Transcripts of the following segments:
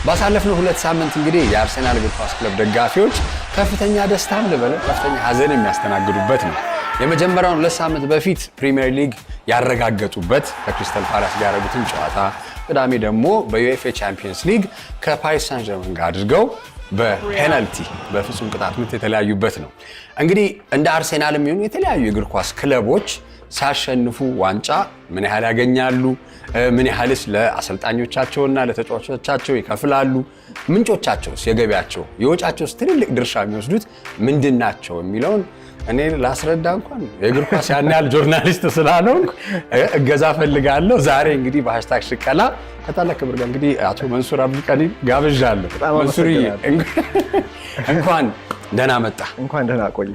ባሳለፍነው 2 ሳምንት እንግዲህ የአርሰናል እግር ኳስ ክለብ ደጋፊዎች ከፍተኛ ደስታም ልበለው ከፍተኛ ሀዘን የሚያስተናግዱበት ነው። የመጀመሪያውን 2 ሳምንት በፊት ፕሪሚየር ሊግ ያረጋገጡበት ከክሪስታል ፓላስ ጋር ያደረጉትን ጨዋታ፣ ቅዳሜ ደግሞ በዩኤፍኤ ቻምፒየንስ ሊግ ከፓሪስ ሳን ጀርመን ጋር አድርገው በፔናልቲ በፍጹም ቅጣት ምት የተለያዩበት ነው። እንግዲህ እንደ አርሰናልም ይሁን የተለያዩ የእግር ኳስ ክለቦች ሲያሸንፉ ዋንጫ ምን ያህል ያገኛሉ፣ ምን ያህልስ ለአሰልጣኞቻቸውና ለተጫዋቾቻቸው ይከፍላሉ፣ ምንጮቻቸውስ የገቢያቸው የወጫቸውስ ትልልቅ ድርሻ የሚወስዱት ምንድናቸው የሚለውን እኔ ላስረዳ እንኳን የእግር ኳስ ያን ያህል ጆርናሊስት ስላልሆንኩ እገዛ ፈልጋለሁ። ዛሬ እንግዲህ በሃሽታግ ሽቀላ ከታላቅ ክብር ጋር እንግዲህ አቶ መንሱር አብዱልቀኒ ጋብዣለሁ። መንሱር እንኳን ደህና መጣ። እንኳን ደህና ቆይ።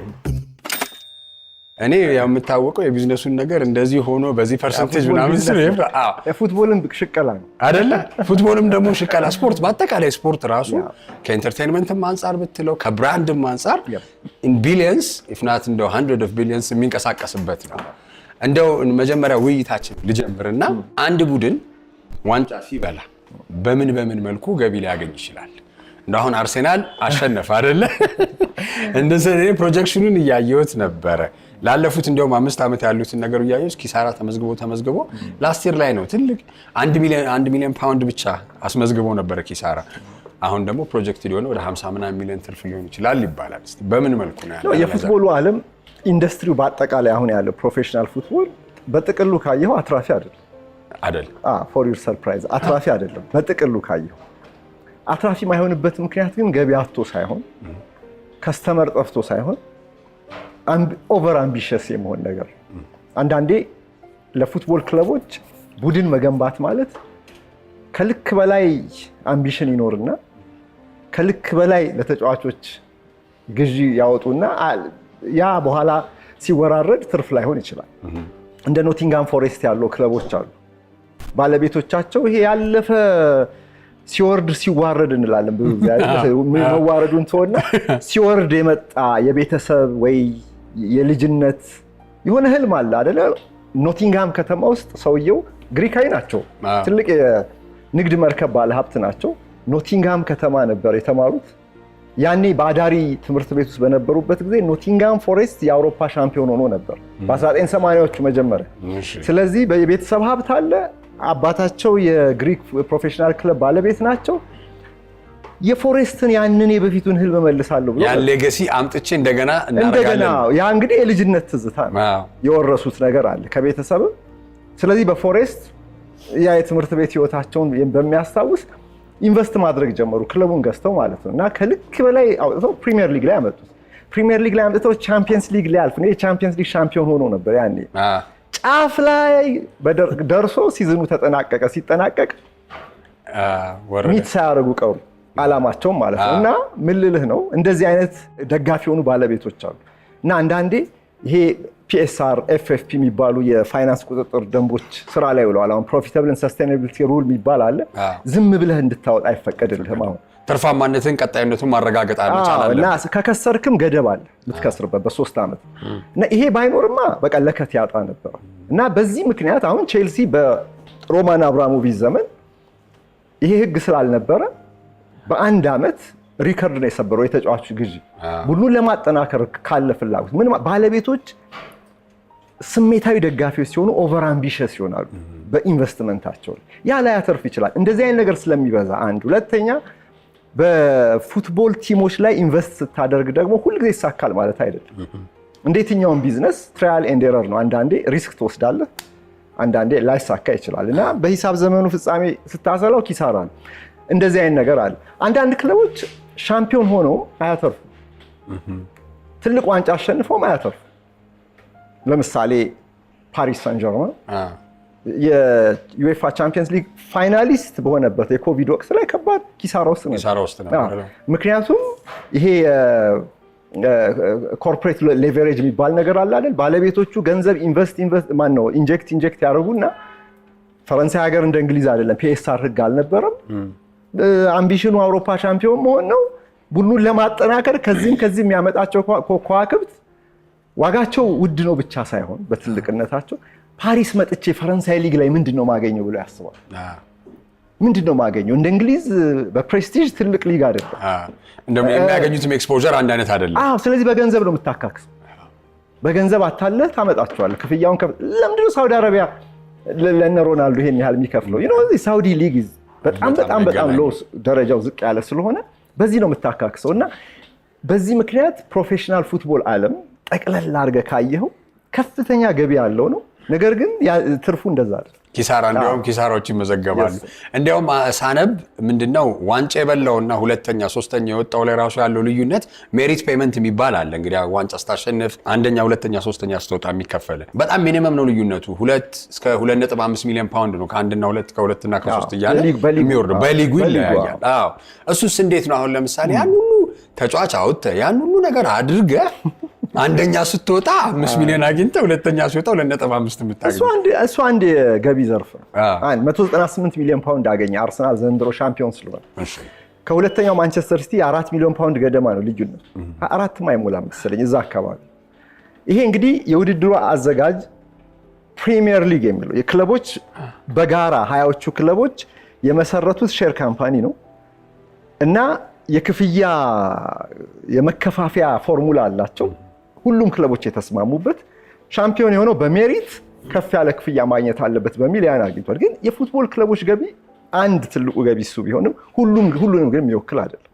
እኔ ያው የምታወቀው የቢዝነሱን ነገር እንደዚህ ሆኖ በዚህ ፐርሰንቴጅ ምናምን የፉትቦልም ሽቀላ ነው አይደለ? ፉትቦልም ደግሞ ሽቀላ ስፖርት፣ በአጠቃላይ ስፖርት ራሱ ከኢንተርቴይንመንትም አንጻር ብትለው ከብራንድም አንጻር ኢን ቢሊየንስ ኢፍ ናት እንደው 100 ኦፍ ቢሊየንስ የሚንቀሳቀስበት ነው። እንደው መጀመሪያ ውይይታችን ልጀምርና አንድ ቡድን ዋንጫ ሲበላ በምን መልኩ ገቢ ሊያገኝ ይችላል? እንደአሁን አርሰናል አሸነፈ አይደለ? እንደዚህ ፕሮጀክሽኑን እያየሁት ነበረ። ላለፉት እንደውም 5 ዓመት ያሉትን ነገር እያየሁት ኪሳራ ተመዝግቦ ላስት ይር ላይ ነው ትልቅ 1 ሚሊዮን ፓውንድ ብቻ አስመዝግቦ ነበረ ኪሳራ። አሁን ደግሞ ፕሮጀክት ሊሆነ ወደ 50 ሚሊዮን ትርፍ ሊሆን ይችላል ይባላል። እስቲ በምን መልኩ ነው ያለው? የፉትቦሉ ዓለም ኢንዱስትሪው በአጠቃላይ አሁን ያለው ፕሮፌሽናል ፉትቦል በጥቅሉ ካየው አትራፊ አይደለም። ፎር ዩር ሰርፕራይዝ አትራፊ አይደለም። በጥቅሉ ካየው አትራፊ የማይሆንበት ምክንያት ግን ገቢ አጥቶ ሳይሆን ከስተመር ጠፍቶ ሳይሆን ኦቨር አምቢሽስ የመሆን ነገር። አንዳንዴ ለፉትቦል ክለቦች ቡድን መገንባት ማለት ከልክ በላይ አምቢሽን ይኖርና ከልክ በላይ ለተጫዋቾች ግዢ ያወጡና ያ በኋላ ሲወራረድ ትርፍ ላይሆን ይችላል። እንደ ኖቲንጋም ፎሬስት ያለው ክለቦች አሉ። ባለቤቶቻቸው ይሄ ያለፈ ሲወርድ ሲዋረድ እንላለን። ብዙ ጊዜ መዋረዱን ተወና ሲወርድ የመጣ የቤተሰብ ወይ የልጅነት የሆነ ህልም አለ አይደለ? ኖቲንግሃም ከተማ ውስጥ ሰውየው ግሪካዊ ናቸው። ትልቅ የንግድ መርከብ ባለ ሀብት ናቸው። ኖቲንግሃም ከተማ ነበር የተማሩት። ያኔ በአዳሪ ትምህርት ቤት ውስጥ በነበሩበት ጊዜ ኖቲንግሃም ፎሬስት የአውሮፓ ሻምፒዮን ሆኖ ነበር በ1980ዎቹ መጀመሪያ። ስለዚህ የቤተሰብ ሀብት አለ። አባታቸው የግሪክ ፕሮፌሽናል ክለብ ባለቤት ናቸው። የፎሬስትን ያንን የበፊቱን ህልም መልሳለሁ ብሎ ያን ሌጋሲ አምጥቼ እንደገና እናረጋለን። ያ እንግዲህ የልጅነት ትዝታ ነው። የወረሱት ነገር አለ ከቤተሰብ። ስለዚህ በፎሬስት ያ የትምህርት ቤት ህይወታቸውን በሚያስታውስ ኢንቨስት ማድረግ ጀመሩ፣ ክለቡን ገዝተው ማለት ነው። እና ከልክ በላይ አውጥተው ፕሪሚየር ሊግ ላይ አመጡት። ፕሪሚየር ሊግ ላይ አምጥተው ቻምፒየንስ ሊግ ላይ አልፍ ነው። የቻምፒየንስ ሊግ ሻምፒዮን ሆኖ ነበር ያኔ። ጫፍ ላይ ደርሶ ሲዝኑ ተጠናቀቀ። ሲጠናቀቅ ሚት ሳያደርጉ ቀሩ አላማቸው ማለት ነው። እና ምን ልልህ ነው እንደዚህ አይነት ደጋፊ የሆኑ ባለቤቶች አሉ። እና አንዳንዴ ይሄ PSR FFP የሚባሉ የፋይናንስ ቁጥጥር ደንቦች ስራ ላይ ውለዋል። አሁን ፕሮፊታብል ኤንድ ሰስቴይናቢሊቲ ሩል የሚባል አለ። ዝም ብለህ እንድታወጣ አይፈቀድልህም። አሁን ትርፋማነትን ቀጣይነቱን ማረጋገጥ አለበት እና ከከሰርክም ገደብ አለ የምትከስርበት በ3 ዓመት። እና ይሄ ባይኖርማ በቃ ለከት ያጣ ነበር። እና በዚህ ምክንያት አሁን ቼልሲ በሮማን አብራሞቪች ዘመን ይሄ ህግ ስላልነበረ በአንድ ዓመት ሪከርድ ነው የሰበረው የተጫዋቹ ግዢ። ቡድኑን ለማጠናከር ካለ ፍላጎት ምን ባለቤቶች ስሜታዊ ደጋፊዎች ሲሆኑ ኦቨር አምቢሽስ ይሆናሉ በኢንቨስትመንታቸው። ያ ላይ ያተርፍ ይችላል እንደዚህ አይነት ነገር ስለሚበዛ አንድ። ሁለተኛ በፉትቦል ቲሞች ላይ ኢንቨስት ስታደርግ ደግሞ ሁልጊዜ ይሳካል ማለት አይደለም። እንደየትኛውም ቢዝነስ ትራያል ኤንድ ኤረር ነው። አንዳንዴ ሪስክ ትወስዳለህ፣ አንዳንዴ ላይሳካ ይችላል። እና በሂሳብ ዘመኑ ፍጻሜ ስታሰላው ኪሳራ ነው። እንደዚህ አይነት ነገር አለ። አንዳንድ ክለቦች ሻምፒዮን ሆነው አያተርፉ፣ ትልቅ ዋንጫ አሸንፈውም አያተርፉ። ለምሳሌ ፓሪስ ሳን ጀርመን የዩኤፋ ቻምፒየንስ ሊግ ፋይናሊስት በሆነበት የኮቪድ ወቅት ላይ ከባድ ኪሳራ ውስጥ ነበር። ምክንያቱም ይሄ ኮርፖሬት ሌቨሬጅ የሚባል ነገር አለ አይደል? ባለቤቶቹ ገንዘብ ኢንጀክት ያደርጉና ፈረንሳይ ሀገር እንደ እንግሊዝ አይደለም፣ PSR ህግ አልነበረም። አምቢሽኑ አውሮፓ ሻምፒዮን መሆን ነው። ቡድኑን ለማጠናከር ከዚህም የሚያመጣቸው ከዋክብት ዋጋቸው ውድ ነው ብቻ ሳይሆን በትልቅነታቸው ፓሪስ መጥቼ ፈረንሳይ ሊግ ላይ ምንድነው ማገኘው ብሎ ያስባል። ምንድነው ማገኘው? እንደ እንግሊዝ በፕሬስቲጅ ትልቅ ሊግ አይደለም። እንደውም የሚያገኙትም ኤክስፖዠር አንድ አይነት አይደለም። ስለዚህ በገንዘብ ነው የምታካክሰው። በገንዘብ አታለህ ታመጣቸዋለህ። ክፍያውን ለምንድነው ሳውዲ አረቢያ ለነ ሮናልዶ ይሄን ያህል የሚከፍለው? ሳውዲ ሊግ በጣም ሎ ደረጃው ዝቅ ያለ ስለሆነ በዚህ ነው የምታካክሰው። እና በዚህ ምክንያት ፕሮፌሽናል ፉትቦል ዓለም ጠቅለል አድርገህ ካየኸው ከፍተኛ ገቢ ያለው ነው። ነገር ግን ትርፉ እንደዛ አይደል። ኪሳራ እንዲያውም ኪሳራዎች ይመዘገባሉ። እንዲያውም ሳነብ ምንድነው ዋንጫ የበላውና ሁለተኛ ሶስተኛ የወጣው ላይ ራሱ ያለው ልዩነት ሜሪት ፔመንት የሚባል አለ። እንግዲህ ዋንጫ ስታሸንፍ አንደኛ፣ ሁለተኛ፣ ሶስተኛ ስትወጣ የሚከፈል በጣም ሚኒመም ነው ልዩነቱ። 2 እስከ 2.5 ሚሊዮን ፓውንድ ነው። ከአንድና 2 ከ2 እና ከ3 እያለ የሚወርደው በሊጉ ይለያያል። እሱስ እንዴት ነው? አሁን ለምሳሌ ያን ሁሉ ተጫዋች አውጥተህ ያን ሁሉ ነገር አድርገህ አንደኛ ስትወጣ 5 ሚሊዮን አግኝተህ ሁለተኛ ስትወጣ 2.5 የምታገኝ እሱ አንድ ገቢ ዘርፍ ነው። 198 ሚሊዮን ፓውንድ አገኘ አርሰናል ዘንድሮ ሻምፒዮን ስለሆነ። ከሁለተኛው ማንቸስተር ሲቲ 4 ሚሊዮን ፓውንድ ገደማ ነው ልዩነት። 4ም አይሞላም መሰለኝ እዛ አካባቢ። ይሄ እንግዲህ የውድድሩ አዘጋጅ ፕሪሚየር ሊግ የሚለው የክለቦች በጋራ 20ዎቹ ክለቦች የመሰረቱት ሼር ካምፓኒ ነው እና የክፍያ የመከፋፈያ ፎርሙላ አላቸው። ሁሉም ክለቦች የተስማሙበት ሻምፒዮን የሆነው በሜሪት ከፍ ያለ ክፍያ ማግኘት አለበት በሚል ያን አግኝቷል። ግን የፉትቦል ክለቦች ገቢ አንድ ትልቁ ገቢ እሱ ቢሆንም ሁሉንም ግን የሚወክል አይደለም።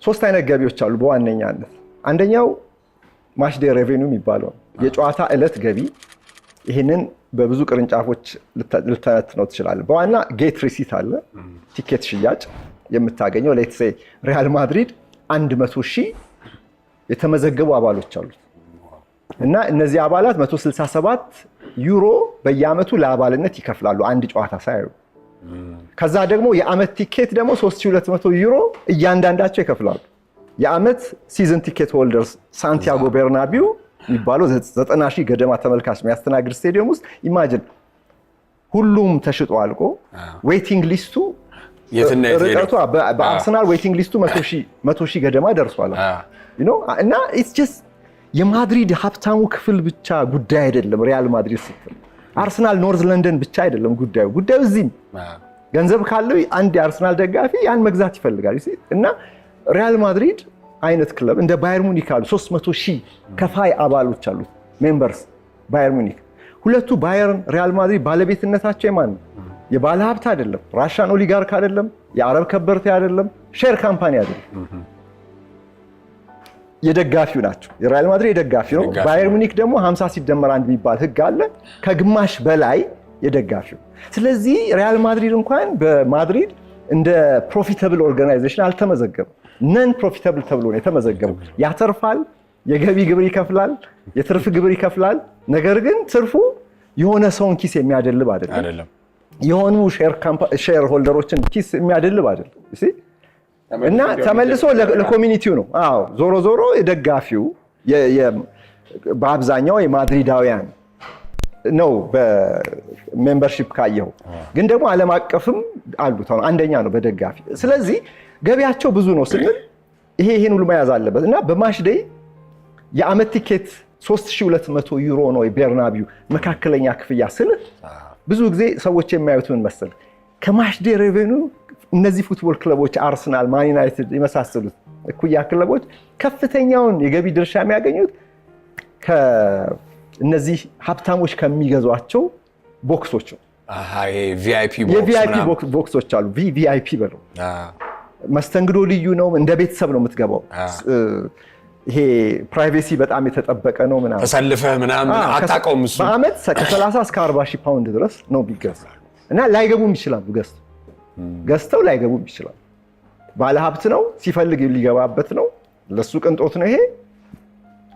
3 አይነት ገቢዎች አሉ በዋነኛነት። አንደኛው ማች ዴይ ሬቬኒው የሚባለው የጨዋታ ዕለት ገቢ። ይህንን በብዙ ቅርንጫፎች ልተነትነው ትችላለህ። በዋና ጌት ሪሲት አለ፣ ቲኬት ሽያጭ የምታገኘው። ሌትስ ሴይ ሪያል ማድሪድ 100,000 የተመዘገቡ አባሎች አሉት እና እነዚህ አባላት 167 ዩሮ በየአመቱ ለአባልነት ይከፍላሉ አንድ ጨዋታ ሳያዩ። ከዛ ደግሞ የአመት ቲኬት ደግሞ 3200 ዩሮ እያንዳንዳቸው ይከፍላሉ። የአመት ሲዝን ቲኬት ሆልደርስ ሳንቲያጎ ቤርናቢው የሚባለው 90,000 ገደማ ተመልካች የሚያስተናግድ ስቴዲየም ውስጥ ኢማጂን ሁሉም ተሽጦ አልቆ ዌቲንግ ሊስቱ ርቀቷ በአርሰናል ዌቲንግ ሊስቱ 100,000 ገደማ ደርሷል። እና ኢትስ ጀስት የማድሪድ ሀብታሙ ክፍል ብቻ ጉዳይ አይደለም። ሪያል ማድሪድ ስትል አርሰናል ኖርዝ ለንደን ብቻ አይደለም ጉዳዩ እዚህም ገንዘብ ካለው አንድ የአርሰናል ደጋፊ ያን መግዛት ይፈልጋል። እና ሪያል ማድሪድ አይነት ክለብ እንደ ባየር ሙኒክ አሉ 300,000 ከፋይ አባሎች አሉት ሜምበርስ ባየር ሙኒክ። ሁለቱ ባየርን ሪያል ማድሪድ ባለቤትነታቸው የማን ነው? የባለ ሀብት አይደለም፣ ራሻን ኦሊጋርክ አይደለም፣ የአረብ ከበርቴ አይደለም፣ ሼር ካምፓኒ አይደለም፣ የደጋፊው ናቸው። የሪያል ማድሪድ የደጋፊ ነው። ባየር ሙኒክ ደግሞ 50 ሲደመር 1 የሚባል ህግ አለ፣ ከግማሽ በላይ የደጋፊው። ስለዚህ ሪያል ማድሪድ እንኳን በማድሪድ እንደ ፕሮፊታብል ኦርጋናይዜሽን አልተመዘገበም። ነን ፕሮፊታብል ተብሎ ነው የተመዘገበው። ያተርፋል፣ የገቢ ግብር ይከፍላል፣ የትርፍ ግብር ይከፍላል። ነገር ግን ትርፉ የሆነ ሰውን ኪስ የሚያደልብ አይደለም። የሆኑ ሼር ሆልደሮችን ኪስ የሚያደልብ አይደለም። እና ተመልሶ ለኮሚኒቲው ነው። ዞሮ የደጋፊው በአብዛኛው የማድሪዳውያን ነው በሜምበርሺፕ ካየው። ግን ደግሞ ዓለም አቀፍም አሉት። አንደኛ ነው በደጋፊ። ስለዚህ ገቢያቸው ብዙ ነው ስንል ይሄን ሁሉ መያዝ አለበት። እና በማች ዴይ የአመት ቲኬት 3200 ዩሮ ነው የቤርናቢው መካከለኛ ክፍያ ስል ብዙ ጊዜ ሰዎች የሚያዩት ምን መሰል ከማች ዴይ ሬቬኒው እነዚህ ፉትቦል ክለቦች አርሰናል፣ ማን ዩናይትድ የመሳሰሉት እኩያ ክለቦች ከፍተኛውን የገቢ ድርሻ የሚያገኙት ከእነዚህ ሀብታሞች ከሚገዟቸው ቦክሶች ነው። የቪአይፒ ቦክሶች አሉ። ቪአይፒ በለው መስተንግዶ ልዩ ነው። እንደ ቤተሰብ ነው የምትገባው። ይሄ ፕራይቬሲ በጣም የተጠበቀ ነው። ምናምን ተሰልፈህ ምናምን አታውቀውም። እሱ በአመት ከ30 እስከ 40 ሺህ ፓውንድ ድረስ ነው ቢገዛ እና ላይገቡም ይችላሉ። ገዝተው ላይገቡም ይችላሉ። ባለ ሀብት ነው፣ ሲፈልግ ሊገባበት ነው። ለሱ ቅንጦት ነው። ይሄ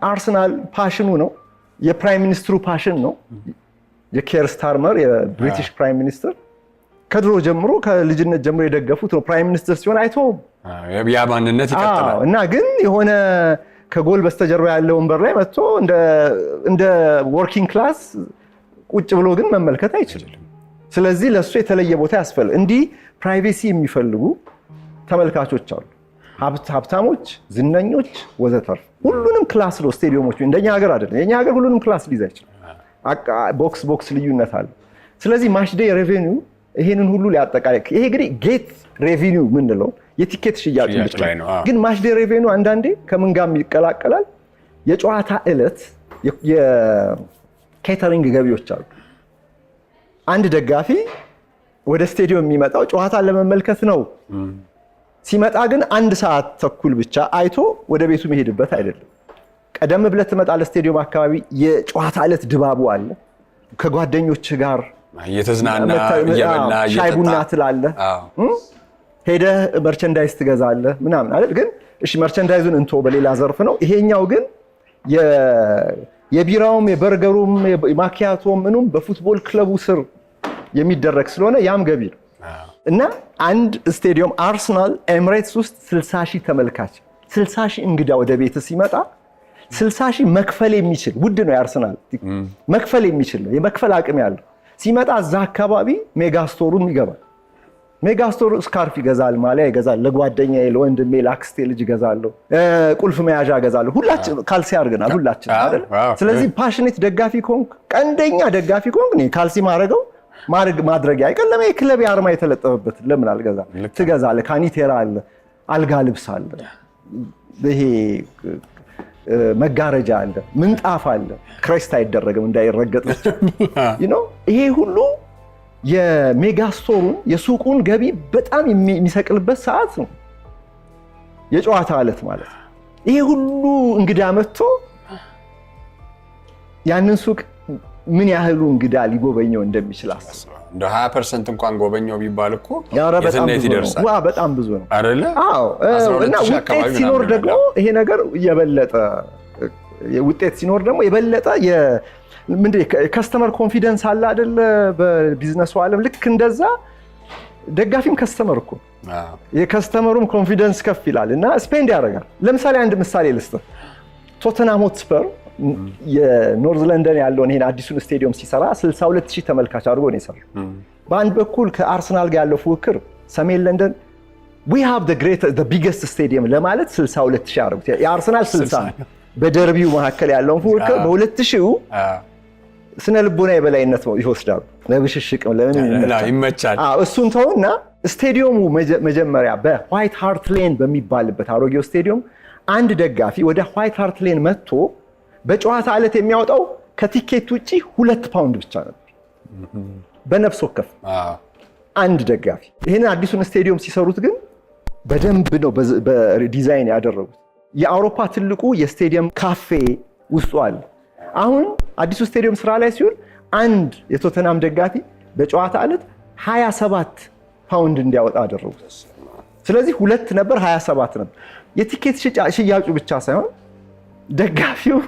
አርሰናል ፓሽኑ ነው። የፕራይም ሚኒስትሩ ፓሽን ነው። የኬር ስታርመር የብሪቲሽ ፕራይም ሚኒስትር ከድሮ ጀምሮ ከልጅነት ጀምሮ የደገፉት ነው። ፕራይም ሚኒስትር ሲሆን አይተውም። ያ ማንነት ይቀጥላል። እና ግን የሆነ ከጎል በስተጀርባ ያለው ወንበር ላይ መጥቶ እንደ ወርኪንግ ክላስ ቁጭ ብሎ ግን መመልከት አይችልም። ስለዚህ ለሱ የተለየ ቦታ ያስፈልጋል። እንዲህ ፕራይቬሲ የሚፈልጉ ተመልካቾች አሉ። ሀብታሞች፣ ዝነኞች ወዘተርፍ ሁሉንም ክላስ ነው ስቴዲየሞቹ። እንደኛ ሀገር አይደለም። የኛ ሀገር ሁሉንም ክላስ ሊይዝ አይችልም። ቦክስ ልዩነት አለ። ስለዚህ ማች ዴይ ሬቬኒው ይሄንን ሁሉ ሊያጠቃልል ይሄ እንግዲህ ጌት ሬቪኒው ምንለው የቲኬት ሽያጭ ብቻ ነው። ግን ማች ዴይ ሬቪኒው አንዳንዴ ከምን ጋር ይቀላቀላል? የጨዋታ ዕለት የኬተሪንግ ገቢዎች አሉ። አንድ ደጋፊ ወደ ስቴዲየም የሚመጣው ጨዋታን ለመመልከት ነው። ሲመጣ ግን 1 ሰዓት ተኩል ብቻ አይቶ ወደ ቤቱ መሄድበት አይደለም። ቀደም ብለህ ትመጣለህ። ስቴዲየም አካባቢ የጨዋታ ዕለት ድባቡ አለ። ከጓደኞች ጋር እየተዝናና እየበላ ሻይ ቡና ትላለህ። ሄደህ መርቸንዳይዝ ትገዛለህ ምናምን አይደል? ግን እሺ መርቸንዳይዙን እንቶ በሌላ ዘርፍ ነው። ይሄኛው ግን የቢራውም የበርገሩም የማኪያቶም ምኑም በፉትቦል ክለቡ ስር የሚደረግ ስለሆነ ያም ገቢ ነው። እና አንድ ስቴዲየም አርሰናል ኤምሬትስ ውስጥ 60,000 ተመልካች 60,000 እንግዳ ወደ ቤት ሲመጣ 60,000 መክፈል የሚችል ውድ ነው። የአርሰናል መክፈል የሚችል ነው፣ የመክፈል አቅም ያለው ሲመጣ እዛ አካባቢ ሜጋስቶሩም ይገባል። ሜጋስቶር ስካርፍ ይገዛል፣ ማሊያ ይገዛል፣ ለጓደኛዬ ለወንድሜ ለአክስቴ ልጅ ይገዛለሁ፣ ቁልፍ መያዣ ይገዛለሁ። ሁላችን ካልሲ አድርገናል ሁላችን አይደል? ስለዚህ ፓሽኔት ደጋፊ ኮንክ ቀንደኛ ደጋፊ ኮንክ እኔ ካልሲ ማድረጊያ አይቀርም። የክለብ አርማ የተለጠፈበት ለምን አልገዛ? ትገዛለህ። ካኒቴራ አለ፣ አልጋ ልብስ አለ፣ ይሄ መጋረጃ አለ፣ ምንጣፍ አለ። ክሬስት አይደረግም እንዳይረገጥ ይሄ ሁሉ የሜጋስቶሩን የሱቁን ገቢ በጣም የሚሰቅልበት ሰዓት ነው የጨዋታ ዕለት ማለት። ይሄ ሁሉ እንግዳ መጥቶ ያንን ሱቅ ምን ያህሉ እንግዳ ሊጎበኘው እንደሚችል አስብ። እንደ 20% እንኳን ጎበኘው ቢባል እኮ የትነት ይደርሳል። በጣም ብዙ ነው አይደለ? አዎ። እና ውጤት ሲኖር ደግሞ ይሄ ነገር የበለጠ ውጤት ሲኖር ደግሞ የበለጠ ከስተመር ኮንፊደንስ አለ አይደለ? በቢዝነሱ ዓለም ልክ እንደዛ ደጋፊም ከስተመር እኮ የከስተመሩም ኮንፊደንስ ከፍ ይላል እና ስፔንድ ያደርጋል። ለምሳሌ አንድ ምሳሌ ልስጥህ። ቶተንሃም ሆትስፐር የኖርዝ ለንደን ያለውን ይሄን አዲሱን ስቴዲየም ሲሰራ 62,000 ተመልካች አድርጎ ነው የሰራው። በአንድ በኩል ከአርሰናል ጋር ያለው ፉክክር ሰሜን ለንደን we have the biggest stadium ለማለት 62,000 አድርጎት የአርሰናል 60 በደርቢው መካከል ያለውን ፉክክር በ2000 ስነ ልቦና የበላይነት ይወስዳሉ። ለብሽሽቅም ለምን ይመቻል። እሱን ተውና ስቴዲየሙ መጀመሪያ በዋይት ሃርት ሌን በሚባልበት አሮጌው ስቴዲየም አንድ ደጋፊ ወደ ዋይት ሃርት ሌን መጥቶ በጨዋታ ዕለት የሚያወጣው ከቲኬት ውጪ 2 ፓውንድ ብቻ ነበር በነፍስ ወከፍ አንድ ደጋፊ። ይሄን አዲሱን ስቴዲየም ሲሰሩት ግን በደንብ ነው በዲዛይን ያደረጉት። የአውሮፓ ትልቁ የስቴዲየም ካፌ ውስጡ አለ። አሁን አዲሱ ስቴዲየም ስራ ላይ ሲሆን አንድ የቶተናም ደጋፊ በጨዋታ ዕለት 27 ፓውንድ እንዲያወጣ አደረጉት። ስለዚህ 2 ነበር 27 ነበር። የቲኬት ሽያጩ ብቻ ሳይሆን ደጋፊው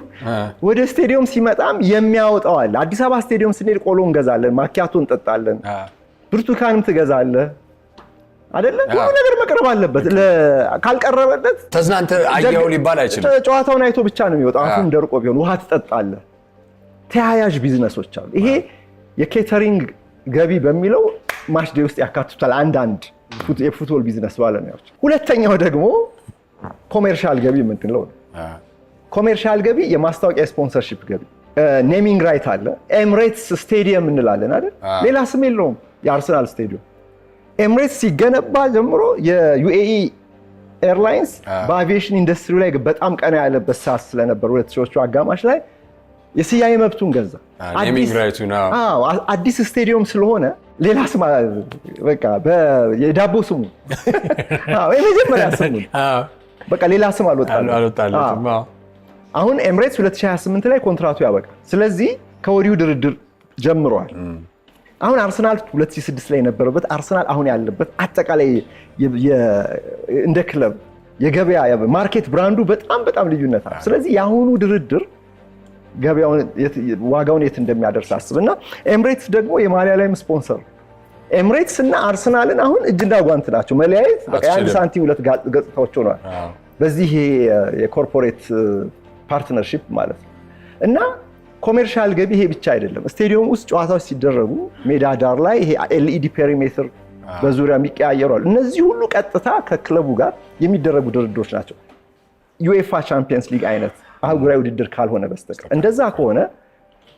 ወደ ስቴዲየም ሲመጣም የሚያወጣው አለ። አዲስ አበባ ስቴዲየም ስንሄድ ቆሎ እንገዛለን፣ ማኪያቶ እንጠጣለን፣ ብርቱካንም ትገዛለህ አይደለ? ሁሉ ነገር መቅረብ አለበት። ካልቀረበለት ተዝናንተ አየው ሊባል አይችልም። ጨዋታውን አይቶ ብቻ ነው የሚወጣው። አሁን ደርቆ ቢሆን ውሃ ትጠጣለህ። ተያያዥ ቢዝነሶች አሉ። ይሄ የኬተሪንግ ገቢ በሚለው ማች ዴይ ውስጥ ያካትታል አንዳንድ የፉትቦል ቢዝነስ ባለሙያዎች። ሁለተኛው ደግሞ ኮሜርሻል ገቢ የምንለው ነው። ኮሜርሻል ገቢ የማስታወቂያ ስፖንሰርሺፕ ገቢ። ኔሚንግ ራይት አለ። ኤምሬትስ ስቴዲየም እንላለን አይደል? ሌላ ስም የለውም የአርሰናል ስቴዲየም። ኤምሬትስ ሲገነባ ጀምሮ የዩኤኢ ኤርላይንስ በአቪዬሽን ኢንዱስትሪ ላይ በጣም ቀና ያለበት ሰዓት ስለነበር 2000ዎቹ አጋማሽ ላይ የስያሜ መብቱን ገዛ። አዲስ ስቴዲየም ስለሆነ ሌላ ስም በቃ የዳቦ ስሙ የመጀመሪያ ስሙ በቃ ሌላ ስም አልወጣለትም። አሁን ኤምሬትስ 2028 ላይ ኮንትራቱ ያበቃል። ስለዚህ ከወዲሁ ድርድር ጀምሯል። አሁን አርሰናል 2006 ላይ የነበረበት አርሰናል አሁን ያለበት አጠቃላይ እንደ ክለብ የገበያ ማርኬት ብራንዱ በጣም ልዩነት አለ። ስለዚህ የአሁኑ ድርድር ዋጋውን የት እንደሚያደርስ አስብና ኤምሬትስ ደግሞ የማሊያ ላይም ስፖንሰር ኤምሬትስ እና አርሰናልን አሁን እጅና ጓንት ናቸው። መለያየት በቃ የአንድ ሳንቲም ሁለት ገጽታዎች ሆነዋል በዚህ የኮርፖሬት ፓርትነርሺፕ ማለት ነው። እና ኮሜርሻል ገቢ ይሄ ብቻ አይደለም። ስቴዲየም ውስጥ ጨዋታዎች ሲደረጉ ሜዳ ዳር ላይ ይሄ ኤልኢዲ ፔሪሜትር በዙሪያ የሚቀያየሩ አሉ። እነዚህ ሁሉ ቀጥታ ከክለቡ ጋር የሚደረጉ ድርድሮች ናቸው። ዩኤፋ ቻምፒየንስ ሊግ አይነት አህጉራዊ ውድድር ካልሆነ በስተቀር እንደዛ ከሆነ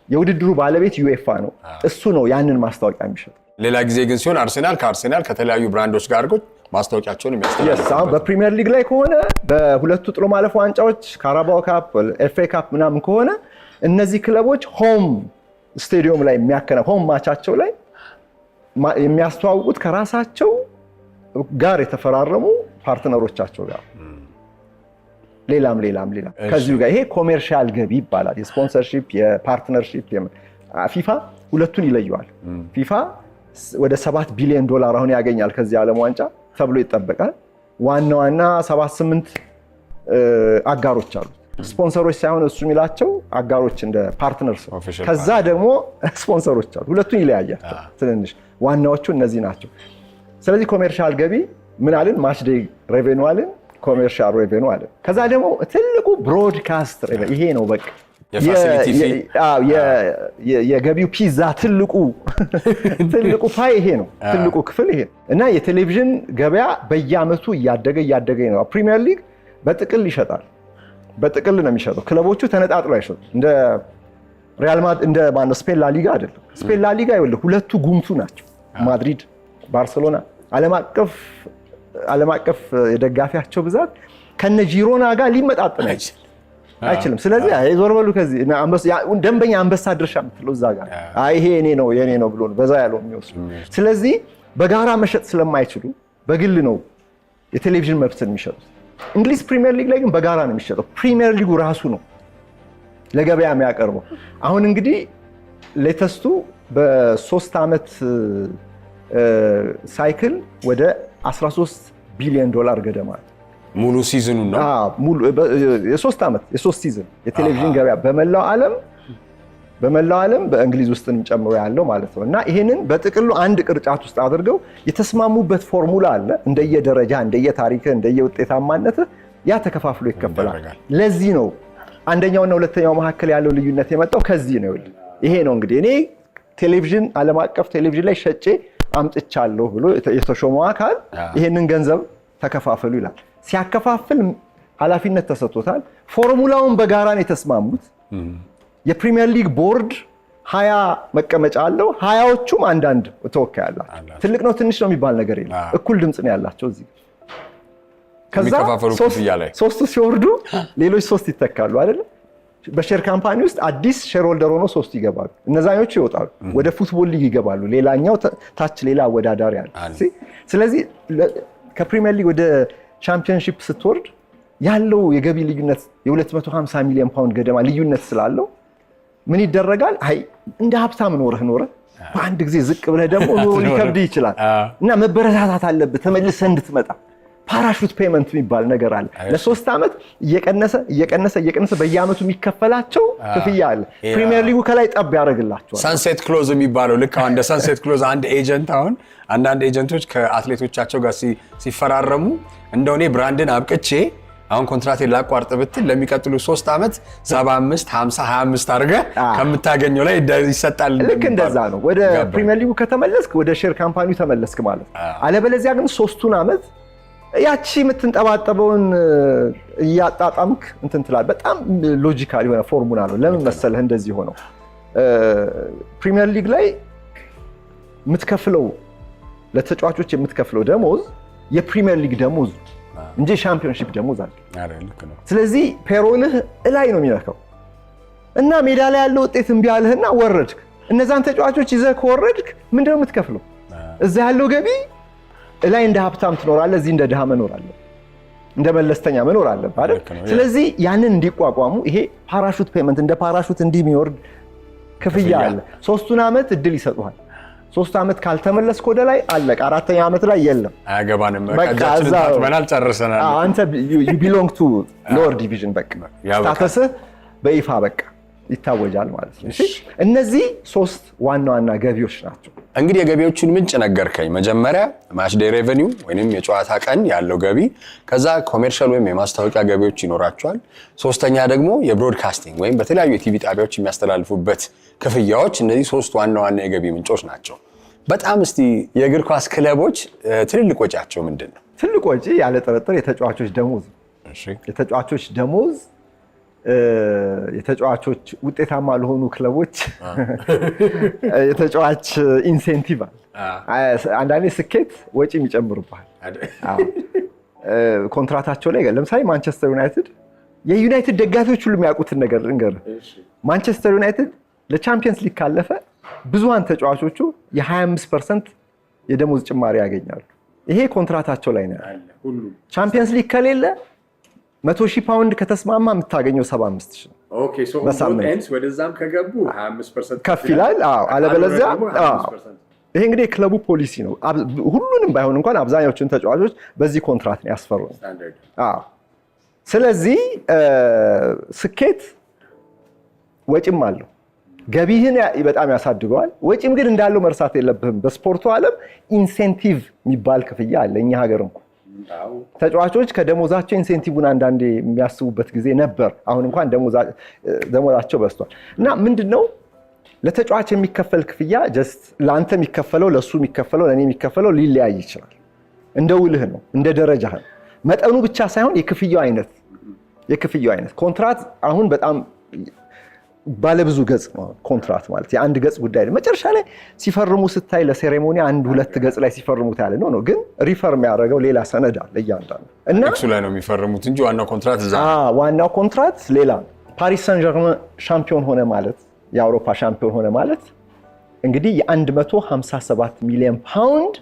የውድድሩ ባለቤት ዩኤፋ ነው። እሱ ነው ያንን ማስታወቂያ የሚሸጠው። ሌላ ጊዜ ግን ሲሆን ከአርሴናል ከተለያዩ ብራንዶች ጋር አድርጎ ማስታወቂያቸውን የሚያስተላልፉበት በፕሪሚየር ሊግ ላይ ከሆነ በሁለቱ ጥሎ ማለፍ ዋንጫዎች ካራባኦ ካፕ፣ ኤፍኤ ካፕ ምናምን ከሆነ እነዚህ ክለቦች ሆም ስቴዲየም ላይ ሆም ማቻቸው ላይ የሚያስተዋውቁት ከራሳቸው ጋር የተፈራረሙ ፓርትነሮቻቸው ጋር ሌላም ከዚሁ ጋር ይሄ ኮሜርሻል ገቢ ይባላል። የስፖንሰርሺፕ የፓርትነርሺፕ ፊፋ ሁለቱን ይለየዋል። ፊፋ ወደ $7 ቢሊዮን አሁን ያገኛል ከዚህ ዓለም ዋንጫ ተብሎ ይጠበቃል። ዋና 78 አጋሮች አሉ። ስፖንሰሮች ሳይሆን እሱ የሚላቸው አጋሮች እንደ ፓርትነርስ፣ ከዛ ደግሞ ስፖንሰሮች አሉ። ሁለቱን ይለያያቸው። ትንንሽ ዋናዎቹ እነዚህ ናቸው። ስለዚህ ኮሜርሻል ገቢ ምን አለን? ማች ዴይ ሬቬኒው አለን፣ ኮሜርሻል ሬቬኒው አለን። ከዛ ደግሞ ትልቁ ብሮድካስት ሬቬኒው ይሄ ነው። በቃ የገቢው ፒዛ ትልቁ ፓይ ይሄ ነው። ትልቁ ክፍል ይሄ እና የቴሌቪዥን ገበያ በየአመቱ እያደገ ነው። ፕሪሚየር ሊግ በጥቅል ይሸጣል። በጥቅል ነው የሚሸጠው። ክለቦቹ ተነጣጥለው አይሸጡም። እንደ ሪያል ማድሪድ እንደ ማነው ስፔን ላሊጋ አይደለም። ስፔን ላሊጋ ይኸውልህ ሁለቱ ጉምቱ ናቸው። ማድሪድ፣ ባርሴሎና ዓለም አቀፍ የደጋፊያቸው ብዛት ከነ ጂሮና ጋር ሊመጣጠን አይችልም። ስለዚህ ዞር በሉ ከዚህ ደንበኛ አንበሳ ድርሻ የምትለው እዛ ጋር ይሄ የኔ ነው ብሎ በዛ ያለው የሚወስዱ። ስለዚህ በጋራ መሸጥ ስለማይችሉ በግል ነው የቴሌቪዥን መብትን የሚሸጡት። እንግሊዝ ፕሪሚየር ሊግ ላይ ግን በጋራ ነው የሚሸጠው። ፕሪሚየር ሊጉ ራሱ ነው ለገበያ የሚያቀርበው። አሁን እንግዲህ ሌተስቱ በ3 ዓመት ሳይክል ወደ $13 ቢሊዮን ገደማ ሙሉ ሲዝኑ ነው። የሶስት ሲዝን የቴሌቪዥን ገበያ በመላው ዓለም በእንግሊዝ ውስጥንም ጨምሮ ያለው ማለት ነው። እና ይሄንን በጥቅሉ አንድ ቅርጫት ውስጥ አድርገው የተስማሙበት ፎርሙላ አለ። እንደየደረጃ፣ እንደየታሪክ፣ እንደየውጤታማነት ያ ተከፋፍሎ ይከፈላል። ለዚህ ነው አንደኛውና ሁለተኛው መካከል ያለው ልዩነት የመጣው ከዚህ ነው። ይሄ ነው እንግዲህ እኔ ቴሌቪዥን ዓለም አቀፍ ቴሌቪዥን ላይ ሸጬ አምጥቻለሁ ብሎ የተሾመው አካል ይሄንን ገንዘብ ተከፋፈሉ ይላል። ሲያከፋፍል ኃላፊነት ተሰጥቶታል። ፎርሙላውን በጋራ ነው የተስማሙት። የፕሪሚየር ሊግ ቦርድ 20 መቀመጫ አለው። 20ዎቹም አንዳንድ ተወካይ አላቸው። ትልቅ ነው ትንሽ ነው የሚባል ነገር የለም። እኩል ድምጽ ነው ያላቸው እዚህ። ከዛ ሶስቱ ሲወርዱ ሌሎች 3 ይተካሉ አይደል? በሼር ካምፓኒ ውስጥ አዲስ ሼር ሆልደር ሆኖ 3 ይገባሉ። እነዛኞቹ ይወጣሉ፣ ወደ ፉትቦል ሊግ ይገባሉ። ሌላኛው ታች ሌላ አወዳዳሪ አለ። ስለዚህ ከፕሪሚየር ሊግ ወደ ቻምፒየንሺፕ ስትወርድ ያለው የገቢ ልዩነት የ250 ሚሊዮን ፓውንድ ገደማ ልዩነት ስላለው ምን ይደረጋል? አይ እንደ ሀብታም ኖረህ በአንድ ጊዜ ዝቅ ብለህ ደግሞ ኑሮ ሊከብድ ይችላል እና መበረታታት አለብህ ተመልሰህ እንድትመጣ። ፓራሹት ፔመንት የሚባል ነገር አለ። ለ3 ዓመት እየቀነሰ በየአመቱ የሚከፈላቸው ክፍያ አለ። ፕሪሚየር ሊጉ ከላይ ጠብ ያደርግላቸዋል። ሳንሴት ክሎዝ የሚባለው ልክ አሁን እንደ ሳንሴት ክሎዝ አንዳንድ ኤጀንቶች ከአትሌቶቻቸው ጋር ሲፈራረሙ እንደው እኔ ብራንድን አብቅቼ አሁን ኮንትራቴን ላቋርጥ ብትል ለሚቀጥሉ 3 ዓመት 75 50 25 አድርገህ ከምታገኘው ላይ ይሰጣል። ልክ እንደዛ ነው። ወደ ፕሪሚየር ሊጉ ከተመለስክ ወደ ሼር ካምፓኒው ተመለስክ ማለት ነው። አለበለዚያ ግን 3ቱን ዓመት ያቺ የምትንጠባጠበውን እያጣጣምክ እንትን ትላለህ። በጣም ሎጂካል የሆነ ፎርሙላ ነው። ለምን መሰለህ እንደዚህ ሆነው ፕሪሚየር ሊግ ላይ የምትከፍለው ለተጫዋቾች የምትከፍለው ደሞዝ የፕሪሚየር ሊግ ደሞዝ እንጂ ሻምፒዮንሺፕ ደሞዝ አይደለም። ስለዚህ ፔሮልህ ላይ ነው የሚነካው እና ሜዳ ላይ ያለው ውጤት እምቢ አለህና ወረድክ። እነዛን ተጫዋቾች ይዘህ ከወረድክ ምንድነው የምትከፍለው? እዛ ያለው ገቢ ላይ እንደ ሀብታም ትኖራለህ፣ እዚህ እንደ ድሃ መኖር አለ፣ እንደ መለስተኛ መኖር አለብህ አይደል? ስለዚህ ያንን እንዲቋቋሙ ይሄ ፓራሹት ፔመንት እንደ ፓራሹት እንዲህ የሚወርድ ክፍያ አለ። 3ቱን ዓመት እድል ይሰጡሃል። 3 ዓመት ካልተመለስክ ወደ ላይ አለቀ። 4ኛ ዓመት ላይ የለም አያገባንም፣ ቀጃችንን ታጥበናል፣ ጨርሰናል። አንተ you belong to lower division በቃ ስታተስህ በይፋ በቃ ይታወጃል ማለት ነው። እነዚህ 3 ዋና ገቢዎች ናቸው። እንግዲህ የገቢዎቹን ምንጭ ነገርከኝ። መጀመሪያ ማች ዴይ ሬቨኒው ወይንም የጨዋታ ቀን ያለው ገቢ፣ ከዛ ኮሜርሻል ወይም የማስታወቂያ ገቢዎች ይኖራቸዋል። 3ኛ ደግሞ የብሮድካስቲንግ ወይም በተለያዩ የቲቪ ጣቢያዎች የሚያስተላልፉበት ክፍያዎች። እነዚህ 3 ዋና የገቢ ምንጮች ናቸው። በጣም እስቲ የእግር ኳስ ክለቦች ትልልቅ ወጪያቸው ምንድን ነው? ትልቅ ወጪ ያለ ጥርጥር የተጫዋቾች ደሞዝ። የተጫዋቾች ደሞዝ የተጫዋቾች ውጤታማ ለሆኑ ክለቦች የተጫዋች ኢንሴንቲቭ አለ። አንዳንዴ ስኬት ወጪ የሚጨምሩባል ኮንትራታቸው ላይ። ለምሳሌ ማንቸስተር ዩናይትድ የዩናይትድ ደጋፊዎች ሁሉ የሚያውቁትን ነገር ልንገርህ። ማንቸስተር ዩናይትድ ለቻምፒየንስ ሊግ ካለፈ ብዙሃን ተጫዋቾቹ የ25% የደሞዝ ጭማሪ ያገኛሉ። ይሄ ኮንትራታቸው ላይ ነው ያለው። ቻምፒየንስ ሊግ ከሌለ 100,000 ፓውንድ ከተስማማ የምታገኘው 75,000 ነው። ኦኬ ሶ ኦንስ ወደዛም ከገቡ 25% ከፍ ይላል። አለበለዚያ ይሄ እንግዲህ ክለቡ ፖሊሲ ነው። ሁሉንም ባይሆን እንኳን አብዛኛዎቹን ተጫዋቾች በዚህ ኮንትራት ነው ያስፈሩት። ስለዚህ ስኬት ወጪም አለው። ገቢህን በጣም ያሳድገዋል። ወጪም ግን እንዳለው መርሳት የለብህም። በስፖርቱ ዓለም ኢንሴንቲቭ የሚባል ክፍያ አለ። እኛ ሀገር እንኳን ተጫዋቾች ከደሞዛቸው ኢንሴንቲቭን አንዳንዴ የሚያስቡበት ጊዜ ነበር። አሁን እንኳን ደሞዛቸው በዝቷል። እና ምንድነው ለተጫዋች የሚከፈል ክፍያ ጀስት ለአንተ የሚከፈለው ለሱ የሚከፈለው ለኔ የሚከፈለው ሊለያይ ይችላል። እንደ ውልህ ነው፣ እንደ ደረጃህ ነው። መጠኑ ብቻ ሳይሆን የክፍያው አይነት ኮንትራት አሁን በጣም ባለብዙ ገጽ ነው። ኮንትራት ማለት የአንድ ገጽ ጉዳይ ነው። መጨረሻ ላይ ሲፈርሙ ስታይ ለሴሬሞኒ 1-2 ገጽ ላይ ሲፈርሙት ያለ ነው ግን ሪፈርም ያደረገው ሌላ ሰነድ አለ እያንዳንዱ እና እሱ ላይ ነው የሚፈርሙት እንጂ ዋናው ኮንትራት እዛ ዋናው ኮንትራት ሌላ ነው። ፓሪስ ሰን ዠርመን ሻምፒዮን ሆነ ማለት የአውሮፓ ሻምፒዮን ሆነ ማለት እንግዲህ የ157 ሚሊዮን ፓውንድ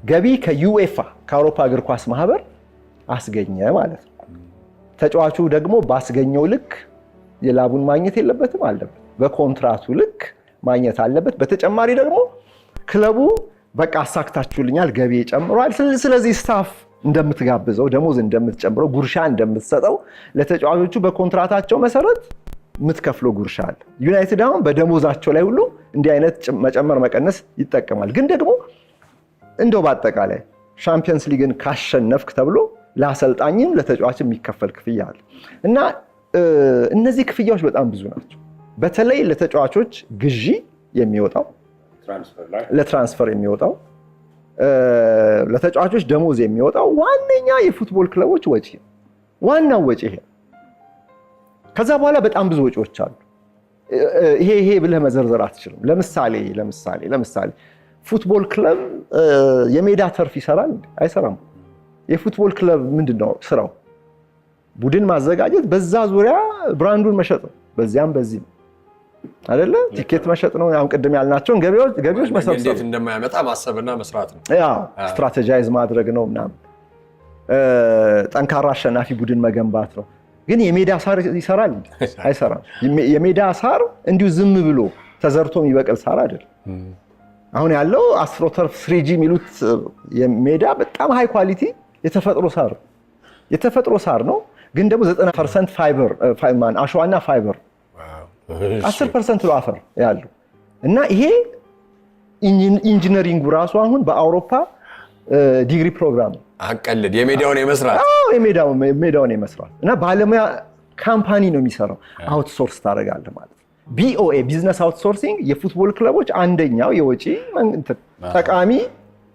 ገቢ ከዩኤፋ ከአውሮፓ እግር ኳስ ማህበር አስገኘ ማለት ነው። ተጫዋቹ ደግሞ ባስገኘው ልክ የላቡን ማግኘት የለበትም አለበት። በኮንትራቱ ልክ ማግኘት አለበት። በተጨማሪ ደግሞ ክለቡ በቃ አሳክታችሁልኛል፣ ገቢ ጨምሯል፣ ስለዚህ ስታፍ እንደምትጋብዘው፣ ደሞዝ እንደምትጨምረው፣ ጉርሻ እንደምትሰጠው ለተጫዋቾቹ በኮንትራታቸው መሰረት የምትከፍለው ጉርሻ አለ። ዩናይትድ አሁን በደሞዛቸው ላይ ሁሉ እንዲህ አይነት መጨመር መቀነስ ይጠቀማል። ግን ደግሞ እንደው በአጠቃላይ ሻምፒየንስ ሊግን ካሸነፍክ ተብሎ ለአሰልጣኝም ለተጫዋችም የሚከፈል ክፍያ አለ እና እነዚህ ክፍያዎች በጣም ብዙ ናቸው። በተለይ ለተጫዋቾች ግዢ የሚወጣው ለትራንስፈር የሚወጣው ለተጫዋቾች ደሞዝ የሚወጣው ዋነኛ የፉትቦል ክለቦች ወጪ ነው። ዋናው ወጪ ይሄ። ከዛ በኋላ በጣም ብዙ ወጪዎች አሉ። ይሄ ብለህ መዘርዘር አትችልም። ለምሳሌ ፉትቦል ክለብ የሜዳ ተርፍ ይሰራል? አይሰራም። የፉትቦል ክለብ ምንድነው ስራው? ቡድን ማዘጋጀት፣ በዛ ዙሪያ ብራንዱን መሸጥ ነው። በዚያም በዚህ አይደለ? ቲኬት መሸጥ ነው። አሁን ቅድም ያልናቸውን ገቢዎች መሰብሰብ፣ እንዴት እንደማያመጣ ማሰብና መስራት ነው። ያው ስትራቴጃይዝ ማድረግ ነው ምናምን። ጠንካራ አሸናፊ ቡድን መገንባት ነው። ግን የሜዳ ሳር ይሰራል? አይሰራም። የሜዳ ሳር እንዲሁ ዝም ብሎ ተዘርቶ የሚበቅል ሳር አይደለም። አሁን ያለው አስትሮተርፍ 3G የሚሉት የሜዳ በጣም ሃይ ኳሊቲ የተፈጥሮ ሳር ነው። ግን ደግሞ 90% ፋይበር አሸዋና ፋይበር 10% ነው አፈር ያለው እና ይሄ ኢንጂነሪንጉ ራሱ አሁን በአውሮፓ ዲግሪ ፕሮግራም አቀልድ የሜዳውን የመስራት እና ባለሙያ ካምፓኒ ነው የሚሰራው። አውትሶርስ ታደርጋለህ ማለት ነው። BOA ቢዝነስ አውትሶርሲንግ የፉትቦል ክለቦች አንደኛው የወጪ ጠቃሚ